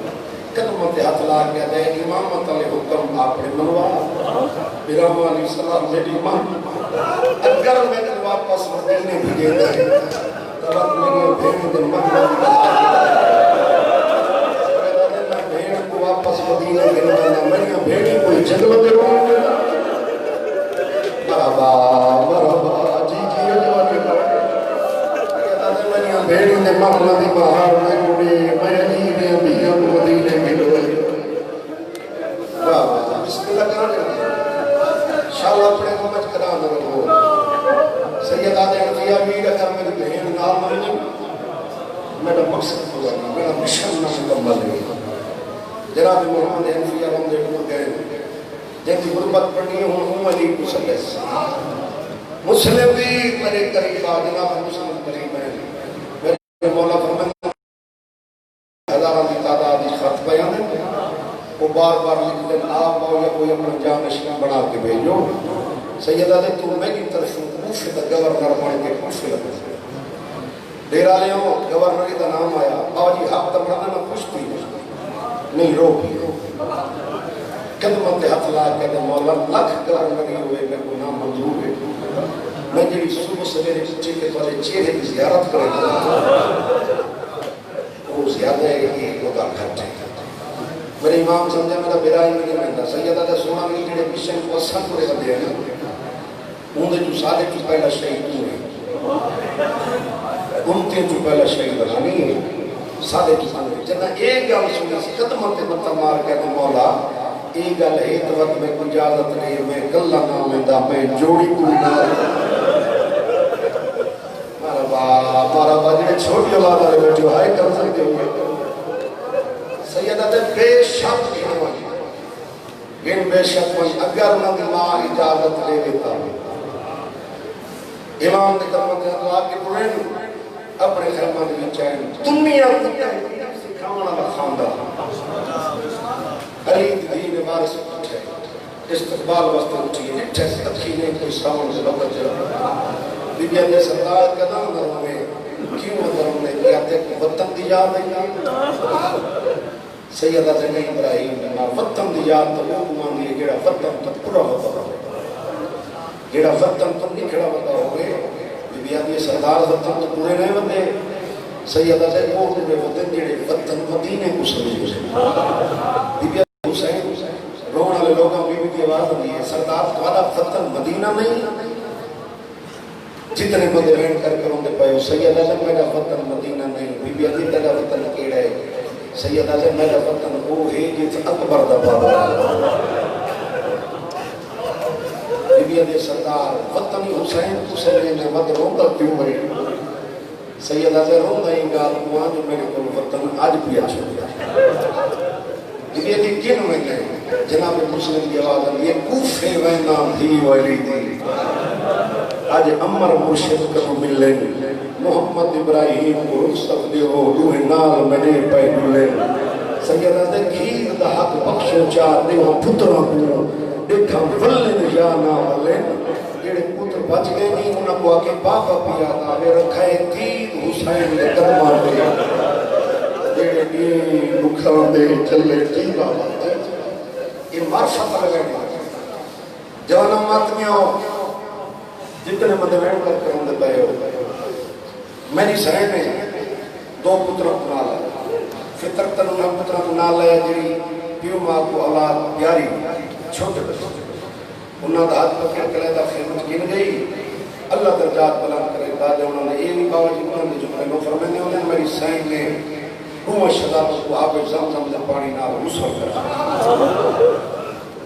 قدموں تے ہاتھ لا کے دے امامت علی حکم آپ نے منوا برام علیہ السلام میری امام اگر میں نے واپس مدینے بھیجے دے تب میری بھیڑ دے منوا میں بھیڑ کو واپس مدینے بھیجنا میری بھیڑی کوئی جنگل دے مرحبا جی جی جوانی میری بھیڑی نے محمد بہار میں گوڑی میں عجیبیں بیاں مدینے میں لوئے بسم اللہ کرنے شاءاللہ اپنے کو مجھ کران رہو سید آدھے انفیہ ویر اگر میری بہن نام مرنی میرا مقصد ہوا میرا مشن نہ مکمل ہے جناب محمد انفیہ ہم دے کو گئے جن کی غربت پڑھنی ہوں علی کو سلیس مسلم بھی میرے قریب آ جناب مسلم قریب ہے میرے مولا فرمائے ہزارہ کی تعداد اس خط بیان ہے وہ بار بار لکھ دیں آپ آؤ یا کوئی اپنا جانشین بنا کے بھیجو سیدہ دے تو میں کی طرف کوفے دا گورنر بن کے کوفے لگے ڈیرا لے ہوں گورنری دا نام آیا آؤ جی حق دا بڑھانا میں خوش تھی نہیں روکی قدمت ہاتھ لا کے دے مولا لکھ گورنری ہوئے میں کو نام منظور ہے میں جی صبح سویرے بچے کے والے چہرے کی زیارت کرے گا وہ زیادہ ہے کہ ایک ہوگا گھٹ ہے میرے امام سمجھا میرا بیرائی میں نہیں مہندہ سیدہ دے سونا بھی جڑے پیشن کو سن کرے بندے ہیں ان دے جو سادے کی پہلا شہید ہوئے ان کے جو پہلا شہید بنانی ہے سادے کی سانے جنہ ایک گل سنی ختمت مطلب مار کے دے مولا ایک گل ہے تو وقت میں کوئی اجازت نہیں میں گلہ نام لیندہ میں جوڑی کوئی نہ مارا باجنے چھوٹی اولاد آرے بیٹھو ہائے کر سکتے ہوئے سیدہ دے بے شک گھنے والی گھن بے شک والی اگر انہوں نے ماں اجازت لے لیتا امام نے کرمت ہے اللہ کے پڑھیں اپنے خیمان میں چاہیں دنیا سکھانا بخاندہ حلید دین بارس اٹھے استقبال وقت اٹھی ہے اٹھے سے اتخینے کوئی سامان سے لوگت جا بی بی آدھے سردار کا نام دروں میں کیوں دروں میں کہتے کہ وطن دی یاد ہے سیدہ زنگی ابراہیم وطن دی یاد تو وہ مانگی ہے گیڑا وطن تو پورا ہوتا ہو گیڑا وطن تو نکھڑا ہوتا ہوئے بی بی آدھے سردار وطن تو پورے نہیں بندے سیدہ سے وہ پورے وطن جیڑے وطن مدینے کو سمجھے بی بی آدھے حسین رونا لے لوگوں بی بی کی آواز ہوئی ہے سردار تمہارا وطن مدینہ نہیں جتنے بندے رہن کر کر اندے پائے سیدہ سے میرا وطن مدینہ نہیں بی بی علی تیرا وطن کیڑا ہے سیدہ سے میرا وطن وہ ہے جس اکبر دا بابا بی بی علی سردار وطنی حسین نے مد روندہ کیوں بھائی سیدہ سے روندہ ہی گال کوان جو میرے کو وطن آج بھی اچھو گیا یہ کہ کن میں گئے جناب مسلم کی آواز ہے یہ کوفے وینا دھی والی دی آج امر مرشد کرو ملیں محمد ابراہیم کو رخصت دے ہو دوہ نال منے پہ ملیں سیدہ سے کھیر دا حق بخشو چار دے ہو پترہ کو دیکھا ولن جانا ولن جیڑے پتر بچ گئے نہیں انہوں کو آکے بابا پیا تھا وہ رکھائے تین حسین نے قدمہ دے جیڑے نہیں نکھان دے چلے تین بابا یہ معرفت لگے جوانا ماتمیاں جتنے مدے ویڑ کر کے اندر پہے ہو میری سہن نے دو پتروں کو نالا فطرتن انہوں پتروں کو نالا ہے جی پیو ماں کو اولاد پیاری چھوٹے بچے انہوں نے ہاتھ پکڑ کے لیتا خیمت گن گئی اللہ درجات بلند کرے دادے انہوں نے یہ نہیں کہا جی انہوں نے جو میں نو فرمانے انہوں نے میری سہن نے روح شدابت کو آب زمزم سے پانی نہ رسول کر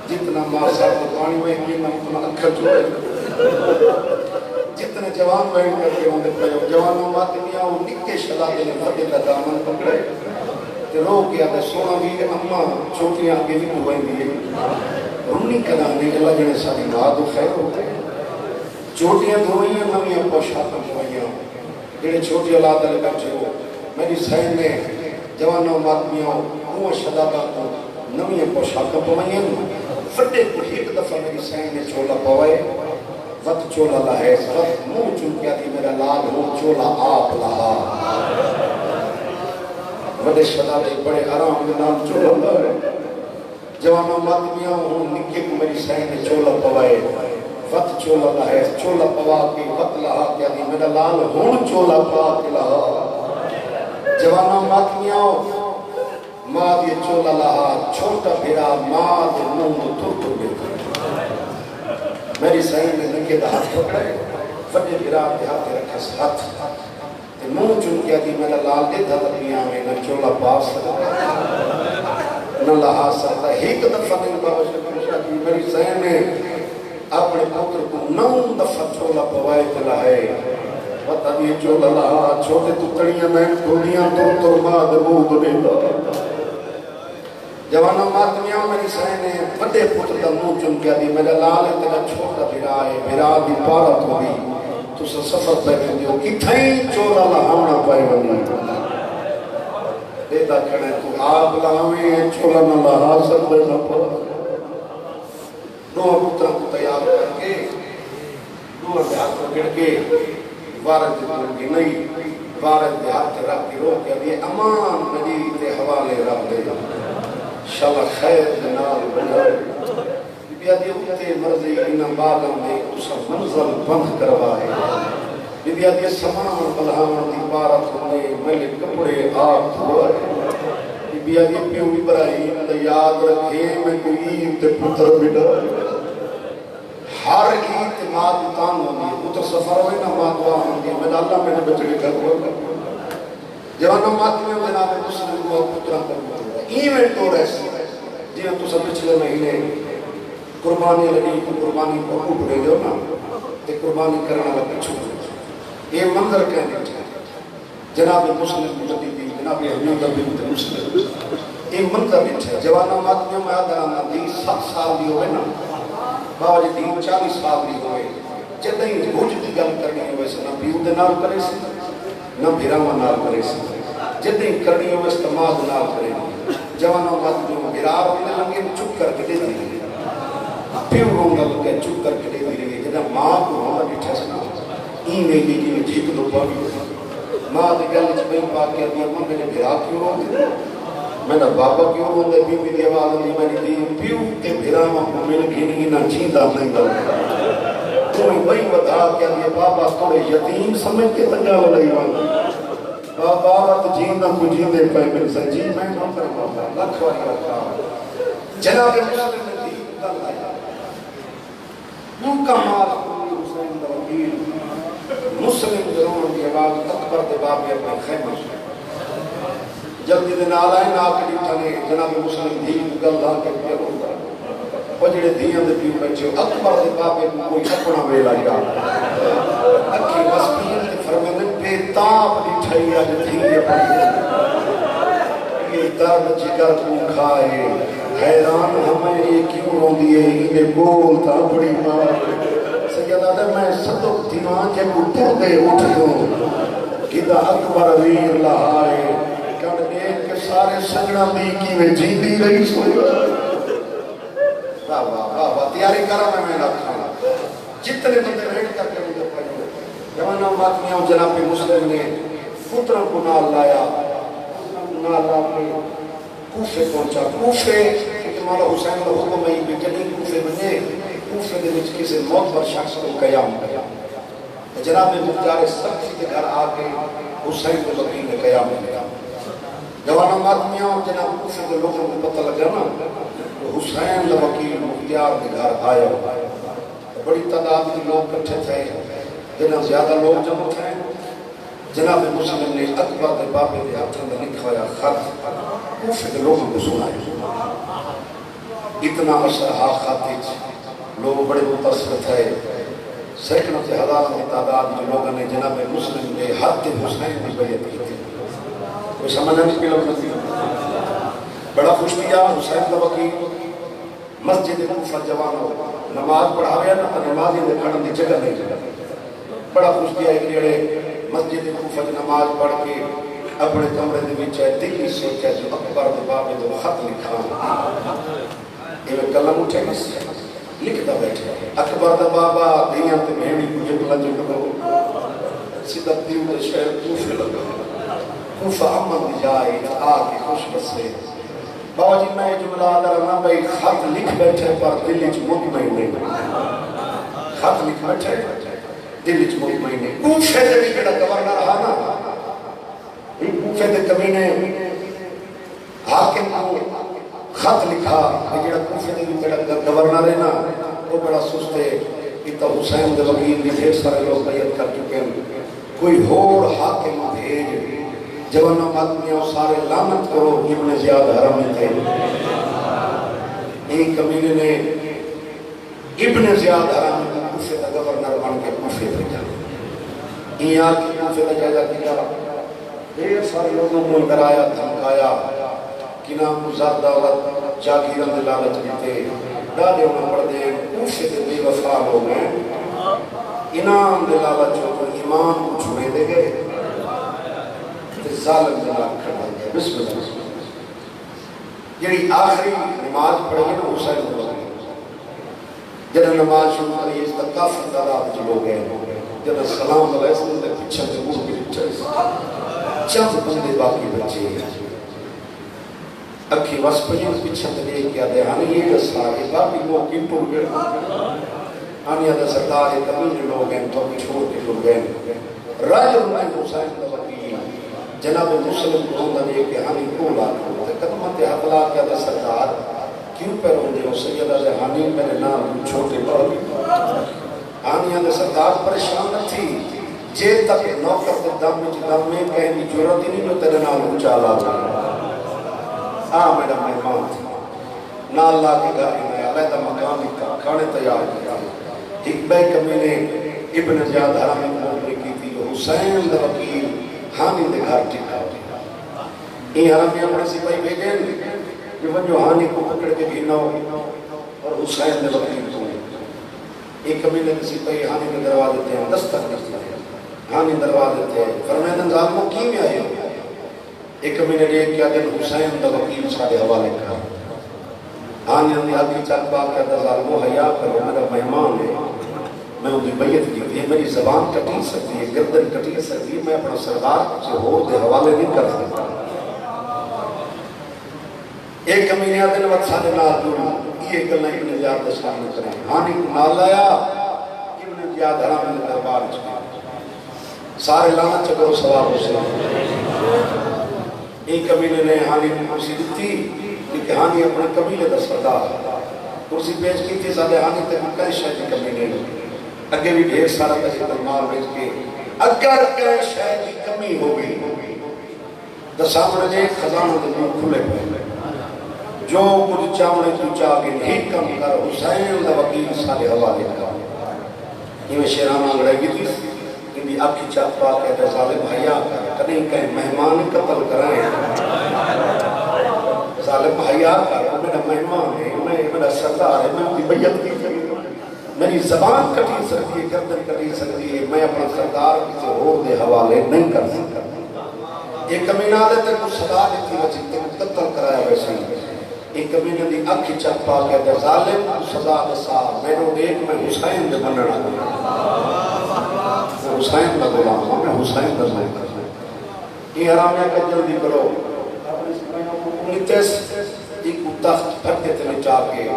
جتنا ماں صاحب کو پانی میں کی میں اتنا اکھر چوڑے جتنے جوان بہن کر کے ہوندے پہ جوانوں ماتمیاں وہ نکے شدابے نے بھگے کا دامن پکڑے کہ رو کیا کہ سونا بھی اممہ چھوٹیاں آگے بھی ہوئیں دیئے رنی کلانے اللہ جنے ساری ماں دو خیر ہوتے چھوٹیاں دھوئیاں نویاں پوشاکاں ہوئیاں جنہیں چھوٹی اللہ تعالی بچے ہو میری سہن میں جوانوں ماتمیاں روح شدابہ کو نویاں پوشاکاں ہوئیاں فٹے کو ایک دفعہ میری سہن میں چولا پوائے وقت چولا لہیس وقت منہ چون کیا تھی میرا لال ہو چولا آپ لہا وڈے شدابے بڑے آرام میں نام چولا لہے جوانوں ماتمیاں ہوں نکے کو میری سہن میں چولا پوائے وقت چولا لہیس چولا پوا کے وقت لہا کیا تھی میرا لال ہون چولا پوا کے لہا جوانوں ماتمیاں ماں دی چولا لہا چھوٹا بھیرا ماں دی منہ ترک بیتا میری سہن میں نکے دا ہاتھ پکڑے فٹے بھیرا دے ہاتھ رکھا ہاتھ منہ چن کیا تھی میرا لال دے تھا دنیا میں نہ چولا پاس نہ لہا سکتا ایک دفعہ نہیں بابا شکر کی میری سہن میں اپنے پتر کو 9 دفعہ چولا پوائے تلا ہے پتہ بھی چولا لہا چھوٹے تتڑیاں میں دنیا تو ماد مود دیتا جوانوں ماتمیاں میری سہن نے بڑے پتر کا منہ چن کیا دی میرا لال ہے تیرا چھوٹا بھیرا ہے بھیرا دی پارا تو دی تو سے سفر پہ دیو کتھائیں چولا لہاونا پائے بنی دیتا کھڑے تو آپ لاویں چولا نہ لہا سکتے نہ پڑا دو پتروں کو تیار کر کے دو ہاتھ پکڑ کے وارد کی نہیں وارد ہاتھ رکھ کے رو کے ابھی امان مجید حوالے رکھ دے شاءاللہ خیر جنال بنائے بی آدھی اکتے مرضی انہاں باغم دے اسا منظر بند کروائے بی آدھی سمان بلہاں دی بارت ہونے ملے کپڑے آگ دھوائے بی آدھی پیو ابراہیم دا یاد رکھے میں کوئی عید تے پتر بڑا ہر عید ماں دتان ہوگی پتر سفر ہوئے نا ماں دعا ہوگی میں اللہ میں نے بچڑے کر ہوگا جوانوں ماتمی میں جناب مسلم کو پتران کر ہوگا ایوینٹ ہو رہے ہیں جی ہم تو سب پچھلے مہینے قربانی لگی تو قربانی کو اٹھ رہے ہو نا تے قربانی کرنا لگا چھوٹ یہ منظر کہنے چاہتے جناب مسلم مجددی جناب حمید عبد مسلم یہ منظر ہے جوانوں ماتمیوں میں آدھا آنا دی 7 سال دی ہوئے نا بابا جی دی 40 سال دی ہوئے جدہ ہی بھوج دی گل کرنی ہوئے سے نہ پیو دے نال کرے سے نہ بھیراما نال کرے سے جدہ ہی کرنی ہوئے سے تماد نال کرے جوانوں ماتمیوں گرار ہونے لگے چک کر کے دے دی پیو رونگا لگے چک کر کے دے دی جدہ ماں کو رونگا بیٹھا سنا این میں گئی جی میں جھیک دو پاگی ماں دے گل چھ پا کے دیا ماں میں نے بھیرا کیوں رونگے میں نے بابا کیوں رونگے بی بی دی آواز دی میں نے دی پیو تے بھیراما کو میں نے گھینی نہ چیندہ نہیں دل کوئی وہی بتا کیا دیا بابا توڑے یتیم سمجھ کے تنگا لگئی وانگا بابا تو جیندہ کو جیندے پہ میرے سے جی میں نہ کر بابا لکھ واری رکھا جناب مسلم نے دی گل آیا نون کا مال حسین دوگیر مسلم ضرور کی آواز اکبر دے باپ اپنے خیمہ جلدی دن آلائے ناکڑی تھنے جناب مسلم دی گل آ کے پیر ہوتا وجڑے دیاں دے پیو بچے اکبر دے باپ کوئی اپنا ویلا یا اکھی مسکین دے فرمیدن پہ کتاب دکھائی اج تھی یہ درد جگر کو کھائے حیران ہمیں یہ کیوں روندی ہے یہ بول تا بڑی مار سیدہ دے میں صدق دیوان کے کٹر دے اٹھ دوں کدہ اکبر ویر لہائے کن ایک کے سارے سجنہ دی کی میں جیندی رہی سوئی واہ واہ واہ تیاری کرا میں نہ کھانا جتنے بندے ریٹ کر کے مجھے پڑھو جوانا ماتمیاں جناب مسلم نے پتروں کو نال لایا نال لا کے کوفے پہنچا کوفے کہ مولا حسین کا حکم ہے کہ جنہیں کوفے بنے کوفے دے وچ کسی معتبر شخص کو قیام کیا جناب مختار سختی کے گھر آ کے حسین کے وکیل نے قیام کیا جوانا ماتمیاں جناب کوفے کے لوگوں کو پتہ لگا نا حسین کا وکیل مختار کے گھر آیا بڑی تعداد کے لوگ کٹھے تھے جنہاں زیادہ لوگ جمع تھے جناب مسلم نے اکبر کے بابے کے ہاتھوں میں لکھوایا خط کوفے کے لوگوں کو سنایا اتنا اثر خط لوگ بڑے متاثر تھے سینکڑوں سے ہزاروں کی تعداد کے لوگوں نے جناب مسلم نے حد حسین کی بیعت کی تھی کوئی سمجھا نہیں پہلے مسلم بڑا خوش کیا حسین کا وکیل مسجد کوفہ جوان ہو نماز پڑھاوے نا نماز ہی کھڑن دی جگہ نہیں جگہ بڑا خوش کیا ایک جڑے مسجد کوفہ نماز پڑھ کے اپنے کمرے دے وچ دلی سوچا جو اکبر دے بابے دے خط لکھا یہ قلم اٹھے بس لکھتا بیٹھے اکبر دا بابا دیاں تے بہنی کچھ بلند کرو سیدھا دیو دے شہر کوفہ لگا کوفہ امن دی جائے آ کے خوش بسے بابا جی میں جملہ آدھا رہا بھائی خط لکھ بیٹھے پر دل اچ مطمئن نہیں خط لکھ بیٹھے دل اچ مطمئن نہیں کوفے دے بھی جڑا گورنر رہا نا کوفے دے کمینے حاکم کو خط لکھا جڑا کوفے دے بھی جڑا گورنر ہے نا وہ بڑا سست ہے کہ حسین دے وکیل بھی ڈھیر سارے لوگ بیعت کر چکے ہیں کوئی ہور حاکم بھیج جوانا آدمیاں سارے لعنت کرو ابن زیاد حرم میں تھے ایک کمینے نے ابن زیاد حرم میں کوفے کا گورنر بن کے کوفے بھیجا یہ آج کی کوفے کا جائزہ کیا ڈھیر سارے لوگوں کو ڈرایا دھمکایا کہ نام گزار دولت جاگیران دے لالچ دیتے ڈالے انہوں پڑھ دے کوفے کے بے وفا لوگ ہیں انعام دے لالچ جو ایمان کو چھوڑے دے گئے ظالم جناب کھڑا ہے بسم اللہ یعنی آخری نماز پڑھے نا حسین کو جنہاں نماز شروع کری اس تک کافر تعداد جو لوگ ہیں جنہاں سلام علیہ السلام نے پیچھے سے مور کے پیچھے چند بندے باقی بچے ہیں اکھی وس پہلے پیچھے سے کیا دے ہاں یہ دستا ہے باقی لوگ کی ٹوٹ گئے آنیا دا سردار ایک کمینے لوگ ہیں تو چھوڑ کے ٹوٹ گئے راج رمائن حسین کا وکیل جناب مسلم کو ہوندہ نے کہ ہمیں کو لاکھوں تے قدمت حقلا کیا دا سردار کیوں پر ہوندے ہو سیدہ زہانی میرے نام چھوٹے بڑھ آنیاں دے سردار پریشان نہ تھی جے تک نوکر دے دم میں کہیں جورت ہی نہیں جو تیرے نام اونچا لا میرا مہمان تھی نال لا کے گھر میں علیحدہ مکان کا کھانے تیار کیا ایک بے کمینے ابن زیاد حرام میں کی تھی جو حسین دا وکیل ہانی دے گھر ٹھیکا ہوئی یہ حرام میں اپنے سپاہی بھیجیں جو وہ جو ہانی کو پکڑ کے گھینا ہو اور حسین دے وکیل کو ایک کمینے کے سپاہی ہانی کے دروا دیتے ہیں دستک کرتے ہیں ہانی دروا دیتے ہیں فرمیدن ظالموں کی میں آئے ایک کمینے نے کیا دن حسین دا وکیل سارے حوالے کر ہانی ہمی حقی چاک باق کہتا ظالموں حیاء کرو میرا مہمان ہے میں انہیں بیعت کی تھی میری زبان کٹی سکتی ہے گردن کٹی سکتی ہے میں اپنا سردار سے ہو دے حوالے نہیں کر سکتا ایک کمینے دن وقت سارے نال جڑا یہ گلنا ابن زیاد دستان میں کریں ہانی کو نال لایا ابن زیاد حرام میں دربار چکے سارے لانا چکرو سواب حسین ایک کمینے نے ہانی کو کرسی دیتی لیکن ہانی اپنے قبیلے دا سردار کرسی پیش کی تھی سارے ہانی تے مکہ شہدی کمینے اگر بھی ڈھیر سارا پیسے درمار بیچ کے اگر کہ شہد کی کمی ہوگی تو سامنے جے خزانہ دنوں کھلے پہلے جو کچھ چاونے تو چاہے نہیں کم کر حسین دا وکیل سارے حوالے کا یہ میں شیرانہ لڑائی کی تھی بھی آنکھ چاپ پا کے تے ظالم حیا کر کہیں کہیں مہمان قتل کرائیں ظالم حیا کر میرا مہمان ہے میں میرا سردار ہے میں ان کی بیعت کی کری میری زبان کٹی سکتی ہے گردن کٹی سکتی ہے میں اپنا سردار کسی اور دے حوالے نہیں کر سکتا ایک کمینہ دے تے کچھ صدا دیتی وجہ تے قتل کرایا ویسے ایک کمینہ دی آنکھ چاپ پا کے تے ظالم سزا دسا میں نے دیکھ میں حسین دے بننا میں حسین کا غلام ہوں میں حسین کا ظلم کرنا یہ حرامیہ کا جلدی کرو نیتیس ایک تخت پھر کے تلے چاہ کے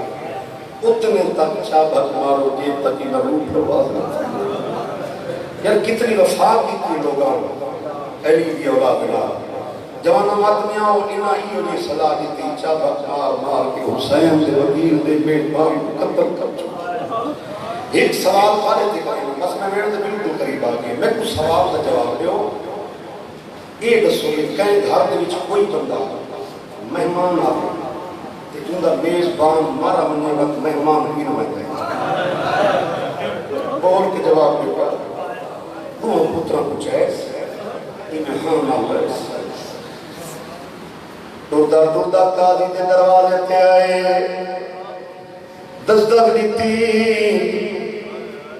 اتنے تک چابک مارو جیب تک ہی نروح پرواز نہ یار کتنی وفا کتنی لوگاں علی دی اولاد نہ جوانا ماتمیاں انہا ہی ہوئی صدا دیتی چابک مار کے حسین دے وکیل دے بیٹ بھائی قتل کر چکا ایک سوال خالے تھے کریں بس میں میرے سے بالکل قریب آگئے میں کچھ سوال کا جواب دیو ایک دسوئے کہیں گھر دے وچ کوئی بندہ مہمان آگئے تے جوندہ میزبان مارا مننے وقت مہمان ہی نہ ہوئے بول کے جواب دیتا وہ پترہ کچھ ایس انہیں ہاں نہ ہوئے دردہ قاضی دے دروازے تے آئے دستک دیتی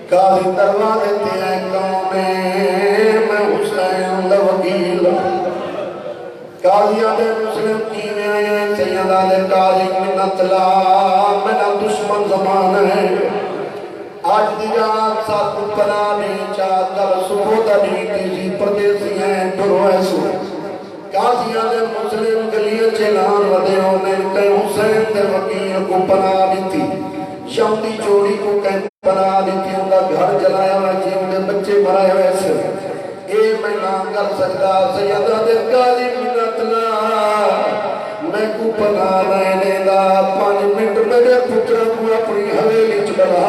قاضی دروازے تے آئے کون میں حسین دا وکیل قاضیاں دے مسلم کی میں آئے سیدہ دے قاضی منت لا میرا دشمن زمان ہے آج دی رات ساتھ پناہ نہیں چاہتا صبح دا نہیں تیزی پردیسی ہیں پرویسو قاضیاں دے مسلم گلیاں چلان ودے ہونے کہیں حسین دے وکیل کو پناہ دیتی شمدی جوڑی کو کہیں پناہ دیتی ان کا گھر جلایا ہوئے جی ان کے بچے مرائے ہوئے سے اے میں نام کر سکتا سیدہ دے قاضی منت لا میں کو پناہ رہنے دا 5 منٹ میرے پتر کو اپنی حویلی چلا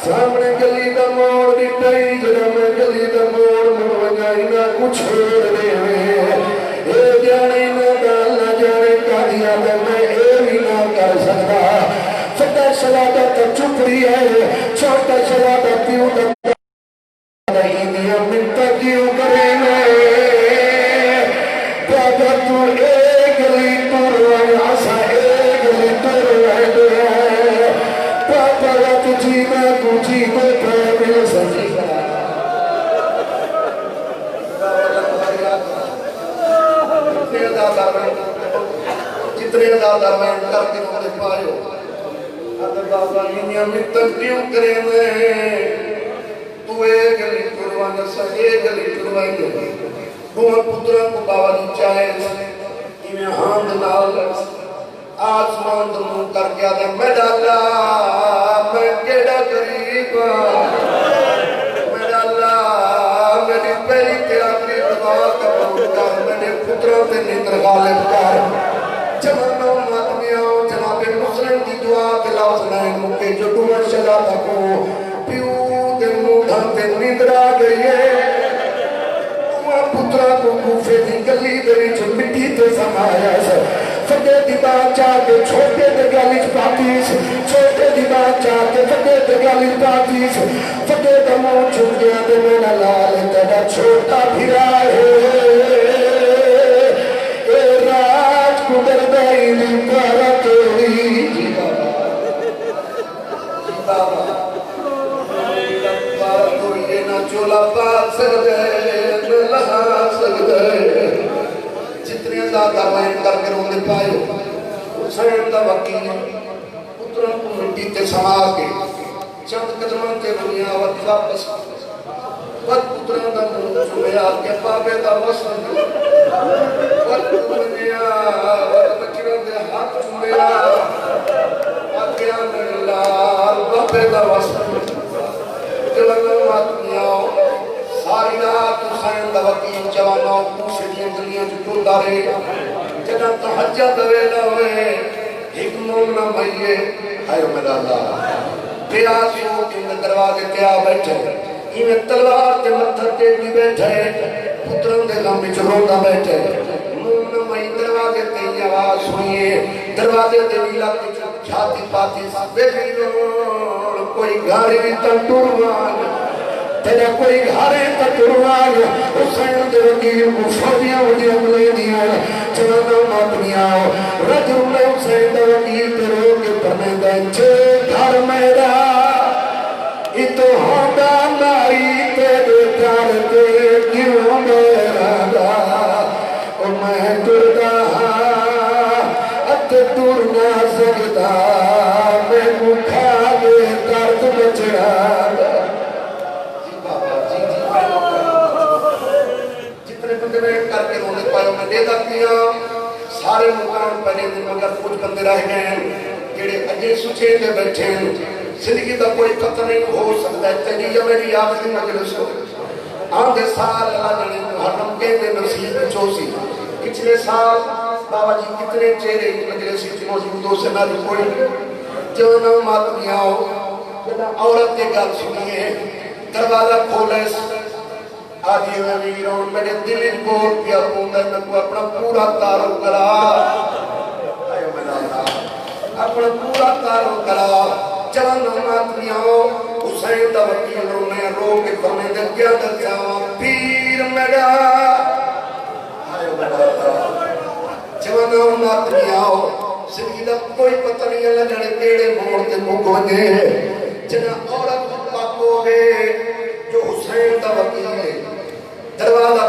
سامنے گلی دا موڑ دی ٹائی جڑا میں گلی دا موڑ مروجائی نہ کچھ چھوڑ دے ہوئے اے جانے نہ دال نہ جانے قاضیاں دے میں اے بھی نہ کر سکتا چھوٹا شلادہ تو چپ رہی ہے چھوٹا شلادہ کیوں کرتا نہیں دیا منتا کیوں کرے بابا تو ایک گلی تور ہے آسا ایک گلی تور ہے بابا تو جینا کو جینے پر مل سکی جتنے ادادہ میں کر کے مجھے پائے ہو اگر بابا انہیں متن کیوں کریں تو ایک گلی تروان جسا ایک گلی تروان جسا بہت پتران کو بابا دی چاہے انہیں ہاند نال آسمان دنوں کر کے آدھے میں ڈالا میں کیڑا قریبا میں ڈالا میری پہلی تیرا اپنی دعا قبول کر میرے پتران تے نیندر غالب کر جمانوں ماتمیاں جناب مسلم دی دعا کے لفظ نہیں مکے جو ڈومر شلا تکو پیو دے موڑھا تے نیندر آ گئی ہے پترا کو کوفے دی گلی دے وچ مٹی تے سمایا ہے فٹے دی بات چاہ کے چھوٹے دے گلی چ پاتیس چھوٹے دی بات چاہ کے فٹے دے گلی چ پاتیس فٹے دا منہ چھپ گیا تے میرا لال تیرا چھوٹا بھرا ہے اے راج کو دردائی دی پارا توڑی جی بابا پارا توڑی نہ چولا پاک سکتے لہا سکتے جتنے زیادہ وائن کر کے رونے پائے حسین دا وکیل پتروں کو مٹی تے سما کے چند قدمان تے دنیا وقت واپس وقت پتروں دا منہ چھویا کے پاپے دا وسن وقت دنیا وقت بچروں دے ہاتھ چھویا آکیا میرے لال پاپے دا وسن جلنگوں آتمیاں ساری رات حسین دا وکیل جوانوں پوچھے دیا گلیاں جو ٹول دارے جنا تحجد ویلا ہوئے ایک مومنہ مئیے آئیو میرا اللہ پیاسیوں کے دروازے تے آ بیٹھے انہیں تلوار تے متھر تے بھی بیٹھے پتروں دے غم وچ روندا بیٹھے مومنہ مئی دروازے تے یہ آواز سنیے دروازے تے بھی لگ چھاتی پاتی بے روڑ کوئی گھاری بھی تن ٹورمان تیرا کوئی گھارے تکروان حسین دے وکیل کو فوجیاں وڈیاں ملے دیا چلانا ماتنیا رجل حسین دے وکیل تے رو کے پنے دے چھے گھر میرا ای تو ہوندا نائی تیرے کار تے کیوں میرا دا او میں ٹردا ات ٹر نہ سکدا میں مکھا دے درد بچڑا جتنے بندے میں کر کے رونے پایا میں دے دیا سارے مکان پہنے دن مگر کچھ بندے رہ گئے ہیں جڑے اجے سوچے دے بیٹھے ہیں زندگی کا کوئی پتہ نہیں ہو سکتا ہے تیری میری آخری مجلس ہو آدھے سال اللہ جانے محرم کے دے نصیب چوسی پچھلے سال بابا جی کتنے چہرے مجلس کی موجودوں سے نہ رکھوڑی جانا ماتمیاں ہو عورت کے گل سنیے دروازہ کھولے آدھی میں ویرون میرے دل بول پیا پوندا میں کو اپنا پورا تعارف کرا اپنا پورا تعارف کرا جان ماتمیاں حسین دا وکیل رونے رو کے فرمے دے کیا دسیا پیر میرا جان ماتمیاں زندگی دا کوئی پتہ نہیں اللہ جانے کیڑے موڑ تے مک وجے جنا عورت پاک ہو گئے جو حسین دا وکیل ہے دروازہ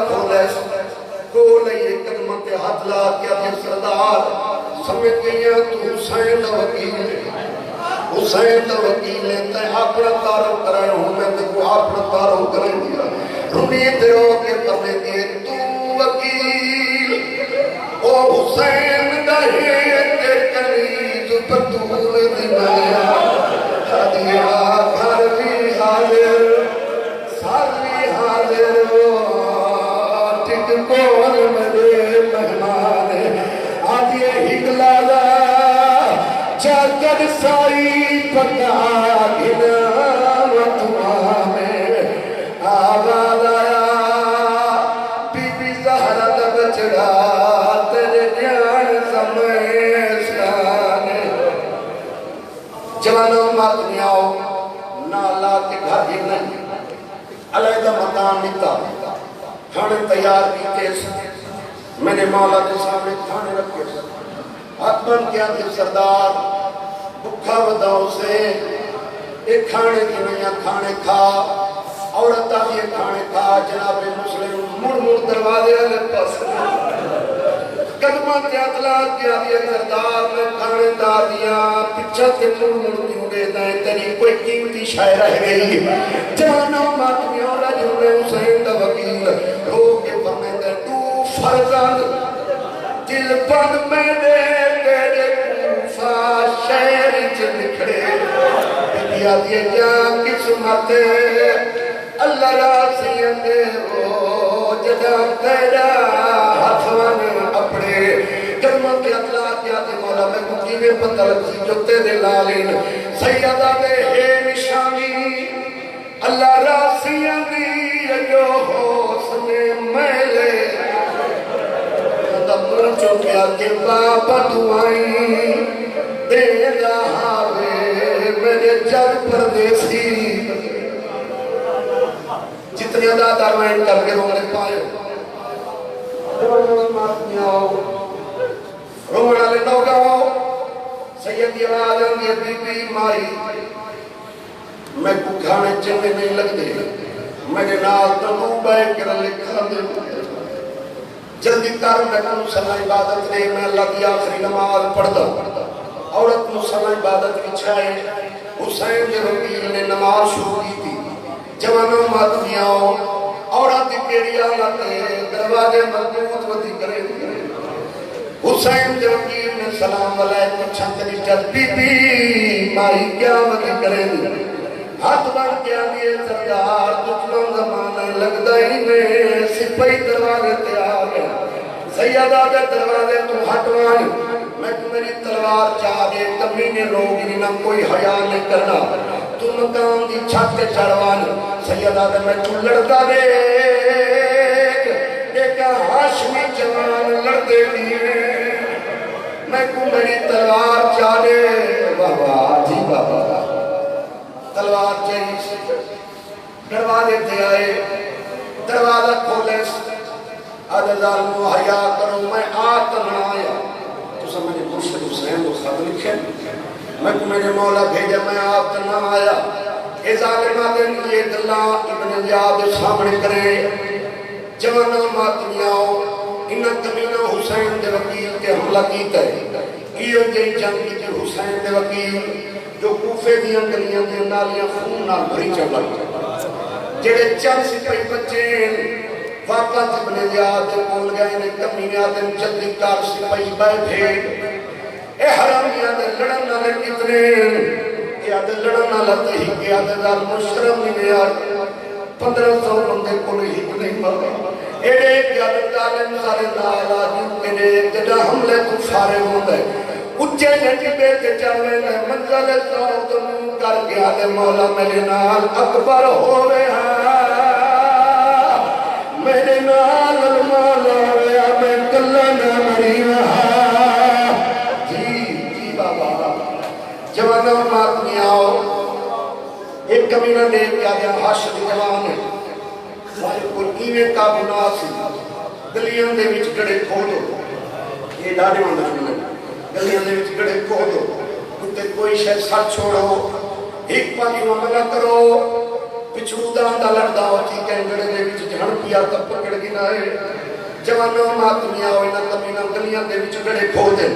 کھولے ایک قدم تے ہاتھ لا کے اپنے سردار سمجھ گئی تو حسین دا وکیل ہے حسین دا وکیل ہے تے اپنا تعارف کرائے ہوں میں تے کو اپنا تعارف کرائے دیا رونی تے رو کے پڑھنے دے تو وکیل او حسین دا ہے تے کنیز پتول دی مایا دیا گھر بھی حاضر ساری حاضر ٹک کون میرے مہمان آدھے ہگلالا چاکر سائی پکا گھنا مطمئے آباد آیا بی بی زہرہ دا بچڑا تیرے جان سمیشانے جوانوں ماتمیاں نالا کے گھر ہی نہیں علیدہ مکان نیتا کھانے تیار کیتے میں نے مولا کے سامنے کھانے رکھے ہاتھ بن کیا تھے سردار بکھا وداؤں سے ایک کھانے کی نیا کھانے کھا عورتہ بھی ایک کھانے کھا جناب مسلم مڑ مڑ دروازے آلے پاس قدمہ تیاتلا کیا دیا سردار میں کھانے دا دیا پچھا تے مڑ مڑ کیوں دے دائیں تیری کوئی قیمتی شاعر رہ گئی جانو ماتمیوں رجل حسین دا وکیل رو کے فرمے دے تو فرزند دل بند میں دے تیرے کوفہ شہر چ نکھڑے دیا دیے جان قسمت اللہ راضی اندے ہو جدا تیرا ہاتھوان اپنے کلمہ کے اطلاع کیا دے مولا میں کچھی میں پتہ لگی جو تیرے لالین سیدہ دے ہے نشانی اللہ راضی اندی جو ہو سنے میلے پوچھو کیا کہ بابا دعائیں دے رہا وے میرے جگ پردیسی جتنی ادا دروائن کر کے رونے پائے رونا لے نوگاؤ سیدی آواز آنگی بی بی مائی میں کو کھانے چنگے نہیں لگ دے میں نے نال تنو بے کر لکھا دے جلدی کر میں مسلح عبادت نے میں اللہ کی آخری نماز پڑھ دا عورت مسلح عبادت بچھائے حسین کے وکیل نے نماز شروع کی تھی جوانوں ماتمیاں عورت کیڑی حالت ہے دروازے مضبوط ودی کرے حسین کے وکیل نے سلام علیہ پوچھا تیری جد بی بی مائی کیا ودی کرے ہاتھ بڑھ کے آگے سردار دچلوں زمانہ لگتا ہی میں سپاہی دروازے تیار ہے سیدہ دے دروازے تو ہٹوائیں میں تو میری تلوار چاہ دے کمینے لوگ انہیں کوئی حیاء نہیں کرنا تو مقام دی چھت کے چڑھوائیں سیدہ دے میں تو لڑتا دے دیکھا ہاشمی جوان لڑتے دیئے میں کو میری تلوار چاہ دے بابا جی بابا تلوار چاہیے دروازے دروازے تے آئے دروازہ کھولے ادھر حیا کرو میں آتم آیا تو سمجھے مرشد حسین کو خط لکھے میں کو میرے مولا بھیجا میں آتم آیا اے ظالمہ دن یہ دلہ ابن زیاد سامنے کرے جوانا ماتمیاں انہاں کمینہ حسین دے وکیل کے حملہ کیتا ہے یہ جی جنگ کی حسین دے وکیل جو کوفے دیاں گلیاں دے نالیاں خون نہ بھری چل رہی جڑے چند سپاہی بچے واپس ابن زیاد بول گئے نے کمینہ دن جلدی کار سپاہی بے بھیڑ اے حرامیاں دے لڑن نالے کتنے اے آدھے لڑن نالے تے ہی کہ آدھے دار مشرم نہیں آئے 1500 بندے کو ہی نہیں مارا ایڈے کہ آدھے دالم سارے نال آجو ایڈے جڑا حملے کو سارے ہوں گئے اچھے جنجی پہ کے چاہے میں منزل سوتن کر کے آدھے مولا میرے نال اکبر ہو رہے ہیں میرے نال مولا ہویا میں کلہ نہ مری رہا جی بابا جوانا ماتمی آؤ ایک کمینہ نے کیا دیا حاشد جوان ہے سارے کو ایوے کا گناہ سی گلیاں دے وچ گڑے کھولو یہ ڈاڑے ہوندہ نہیں گلیاں دے وچ گڑے کھولو کتے کوئی شے ساتھ چھوڑو ایک پانی عملہ کرو پچھوڑا دا لڑدا ہو چی کہیں گڑے دے وچ جھڑ پیا تب پکڑ گنا ہے جوانوں ماتمیاں ہوئے نہ کمینہ گلیاں دے وچ گڑے کھول دے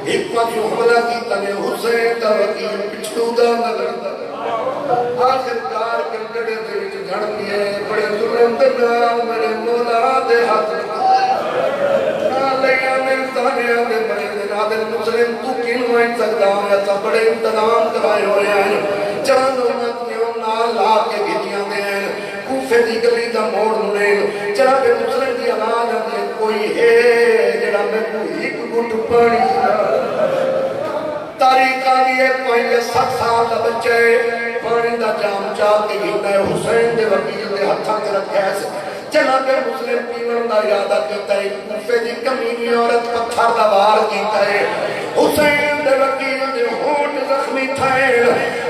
ایک پانی عملہ کی تنے حسین دا وکیل پچھوڑا دا لڑدا آخر کار کنکڑے دے وچ جھڑ پیے بڑے ظلم دنا میرے مولا دے ہاتھ نالیاں نے تانیاں دے بڑے دن مسلم تو کینوں آئیں سکتا ہوں ایسا بڑے انتظام کرائے ہوئے ہیں چاندوں ماتمیوں نال لا کے گھنیاں دے ہیں کوفے دی گلی دا موڑ نونے جناب مسلم دی آواز ہے کوئی ہے جڑا میں کوئی ایک گھٹ پانی تاریخہ دیئے پہلے 7 سال دا بچے پانی دا جام چاہ کے گھنٹا ہے حسین دے وکیل دے ہتھاں کے رکھے ایسے جناب مسلم پیمن دا یادہ کیتا ہے کوفے دی کمینی عورت پتھر دا وار کیتا ہے حسین دے وکیل دے ہونٹ زخمی تھائیں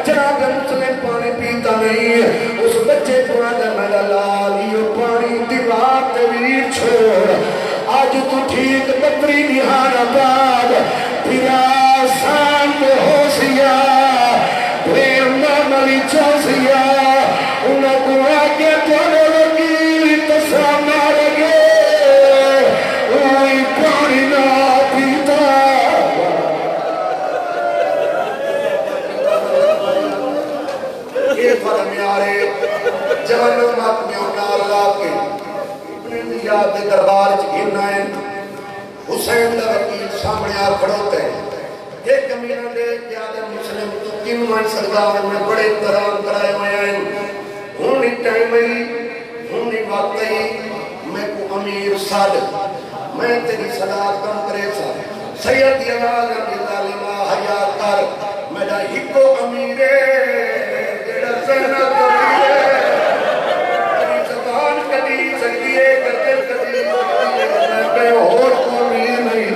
جناب مسلم پانی پیتا نہیں اس بچے پورا دے میرا لالیو پانی دیوار تے ویر چھوڑ آج تو ٹھیک بطری نہانا بعد پھرا سامنے ہو سیا پھر ماملی چو سیا انہاں کو آگے توڑے لگی تسامہ لگے اوہی پانی نہ پیتا یہ فرمیارے جوانوں ماتمیوں نال لاکے ابن زیاد دے دربار گھرنا ہے حسین دا وکیل سامنے آ کھڑوتے ہیں ایک کمینہ دے پیادے مسلم تو کن مان سردار میں بڑے احترام کرائے ہوئے ہیں ہونی ٹائم ہی ہونی وقت ہی میں کو امیر صادق میں تیری صداقت کم کرے سا سید یلال رضی تعلیمہ حیات کر میرا ہکو امیرے جیڑا زہنہ کمیرے تیری زبان کدی سکیے کدل کدی میں بے ہوش کو امیر نہیں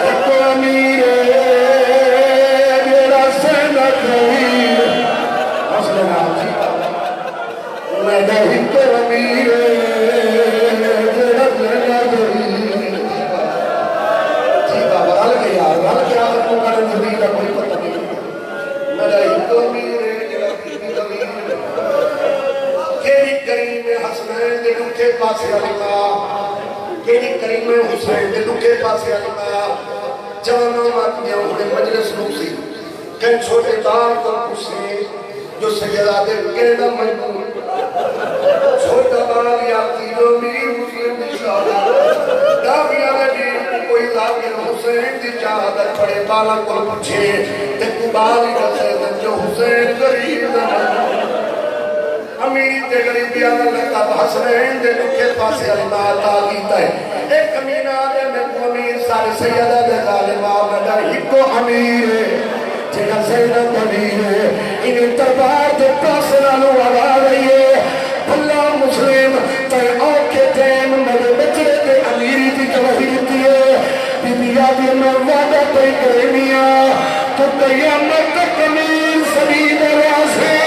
ہکو امیرے جیڑا زہنہ کمیرے حسن نام جی میرا ہکو امیرے جیڑا زہنہ کمیرے جی بابا رل گیا آخر کو کرنے زمین کا کوئی پتہ نہیں میرا ہکو امیرے جیڑا زہنہ کمیرے کیری کریم حسنین دے لکھے پاسے علماء کیری کریم حسین دے لکھے پاسے علماء جوانا ماتمیاں ہونے مجلس نوسی کہیں چھوٹے بار کو کسی جو سیدہ دے کہنا مجمون چھوٹا بار یا تیرو میر مسلم دی شاہدہ داویہ لگی کوئی لاغر حسین دی چاہدر پڑے بالا کو پچھے تے کبالی کا سیدن جو حسین غریب دا امیری تے غریبی آدھر لگتا حسنین دے لکھے پاسے علماء تاقیتا ہے ایک کمینہ دے میں کو امیر سارے سیدہ دے ظالمہ مدہ ہکو امیر جنہ زینہ امیر انہیں تربار دے پاسے نالو آگا رہی ہے اللہ مسلم تے آنکھے تیم میرے بچے دے امیری دی جوہی دیتی ہے بی بی آدھی میں وعدہ تے کرنیا تو قیامت تک امیر سبید راسے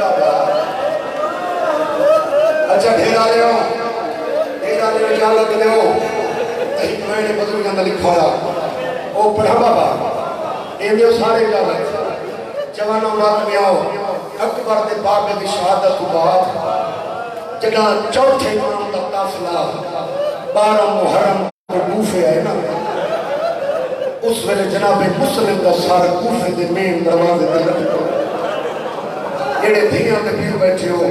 بابا اچھا ڈھیرا لے اجازت لے ایک میں نے بزرگوں نے لکھا او پڑھا بابا یہ سارے اجازت جوانوں رات میں آؤ اکبر دے بابے دی شہادت تو بعد جگہ چوتھے امام دا قافلہ 12 محرم کو کوفے آئے نا اس ویلے جناب مسلم دا سارا کوفے دے مین دروازے تے لٹکا جڑے دھیاں تے پیر بیٹھے ہو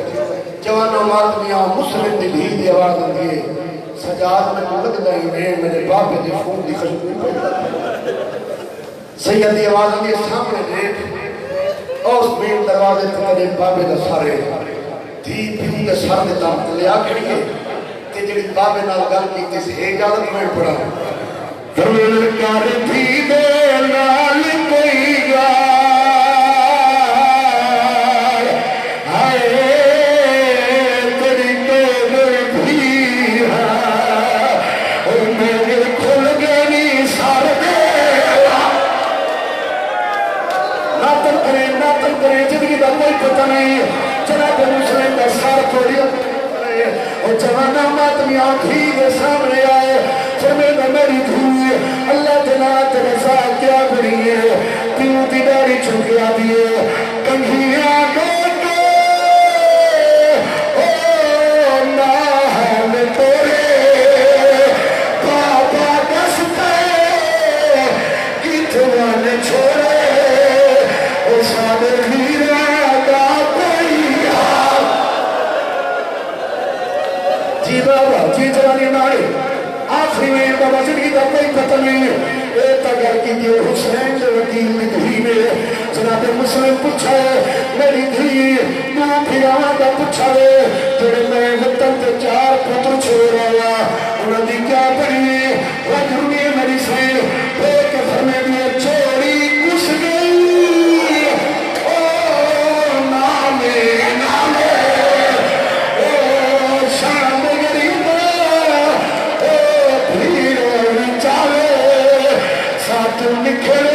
جوانوں ماتمیاں مسلم دی بھی دی آواز آندی ہے سجاد میں تو لگدا ہی میرے بابے دی خون دی خوشبو سید دی آواز آندی ہے سامنے دیکھ اس مین دروازے تے میرے بابے دا سارے تھی پیوں دے سر دے تام لیا کھڑیے تے جڑی بابے نال گل کیتی سی اجازت میں پڑھا فرمان کر تھی دے نال کوئی گال ہائے تیری قبر بھی ہے اور میرے کھل گئی سر دے ناتن کرے زندگی دا کوئی پتہ نہیں جناب مسلم کا سر تھوڑی اور جوانا ماتمی آنکھی دے سامنے آئے فرمیدہ میری دھوئی اللہ تلا ترسا کیا بڑی ہے پیوں دی داری چھکیا دیئے کنگھیاں گوٹے او ناہل تورے بابا دستے کتوان چھوڑے او سادے میرا دا کوئی حال جی بابا جی جوانی مارے آخری میں بابا زندگی کا کوئی پتہ نہیں اے تگر کی جو حسین وکیل نے دھی میں جناب مسلم پوچھا ہے میری دھی نو پھراواں کا پوچھا ہے جڑے میں وطن تے 4 پتر چھوڑ آیا انہاں دی کیا پڑھی رجرمی میری سین ایک فرمے دی چھوڑی کس گئی او نامے او شام غریبا او بھیڑ چاوے ساتھ نکھلے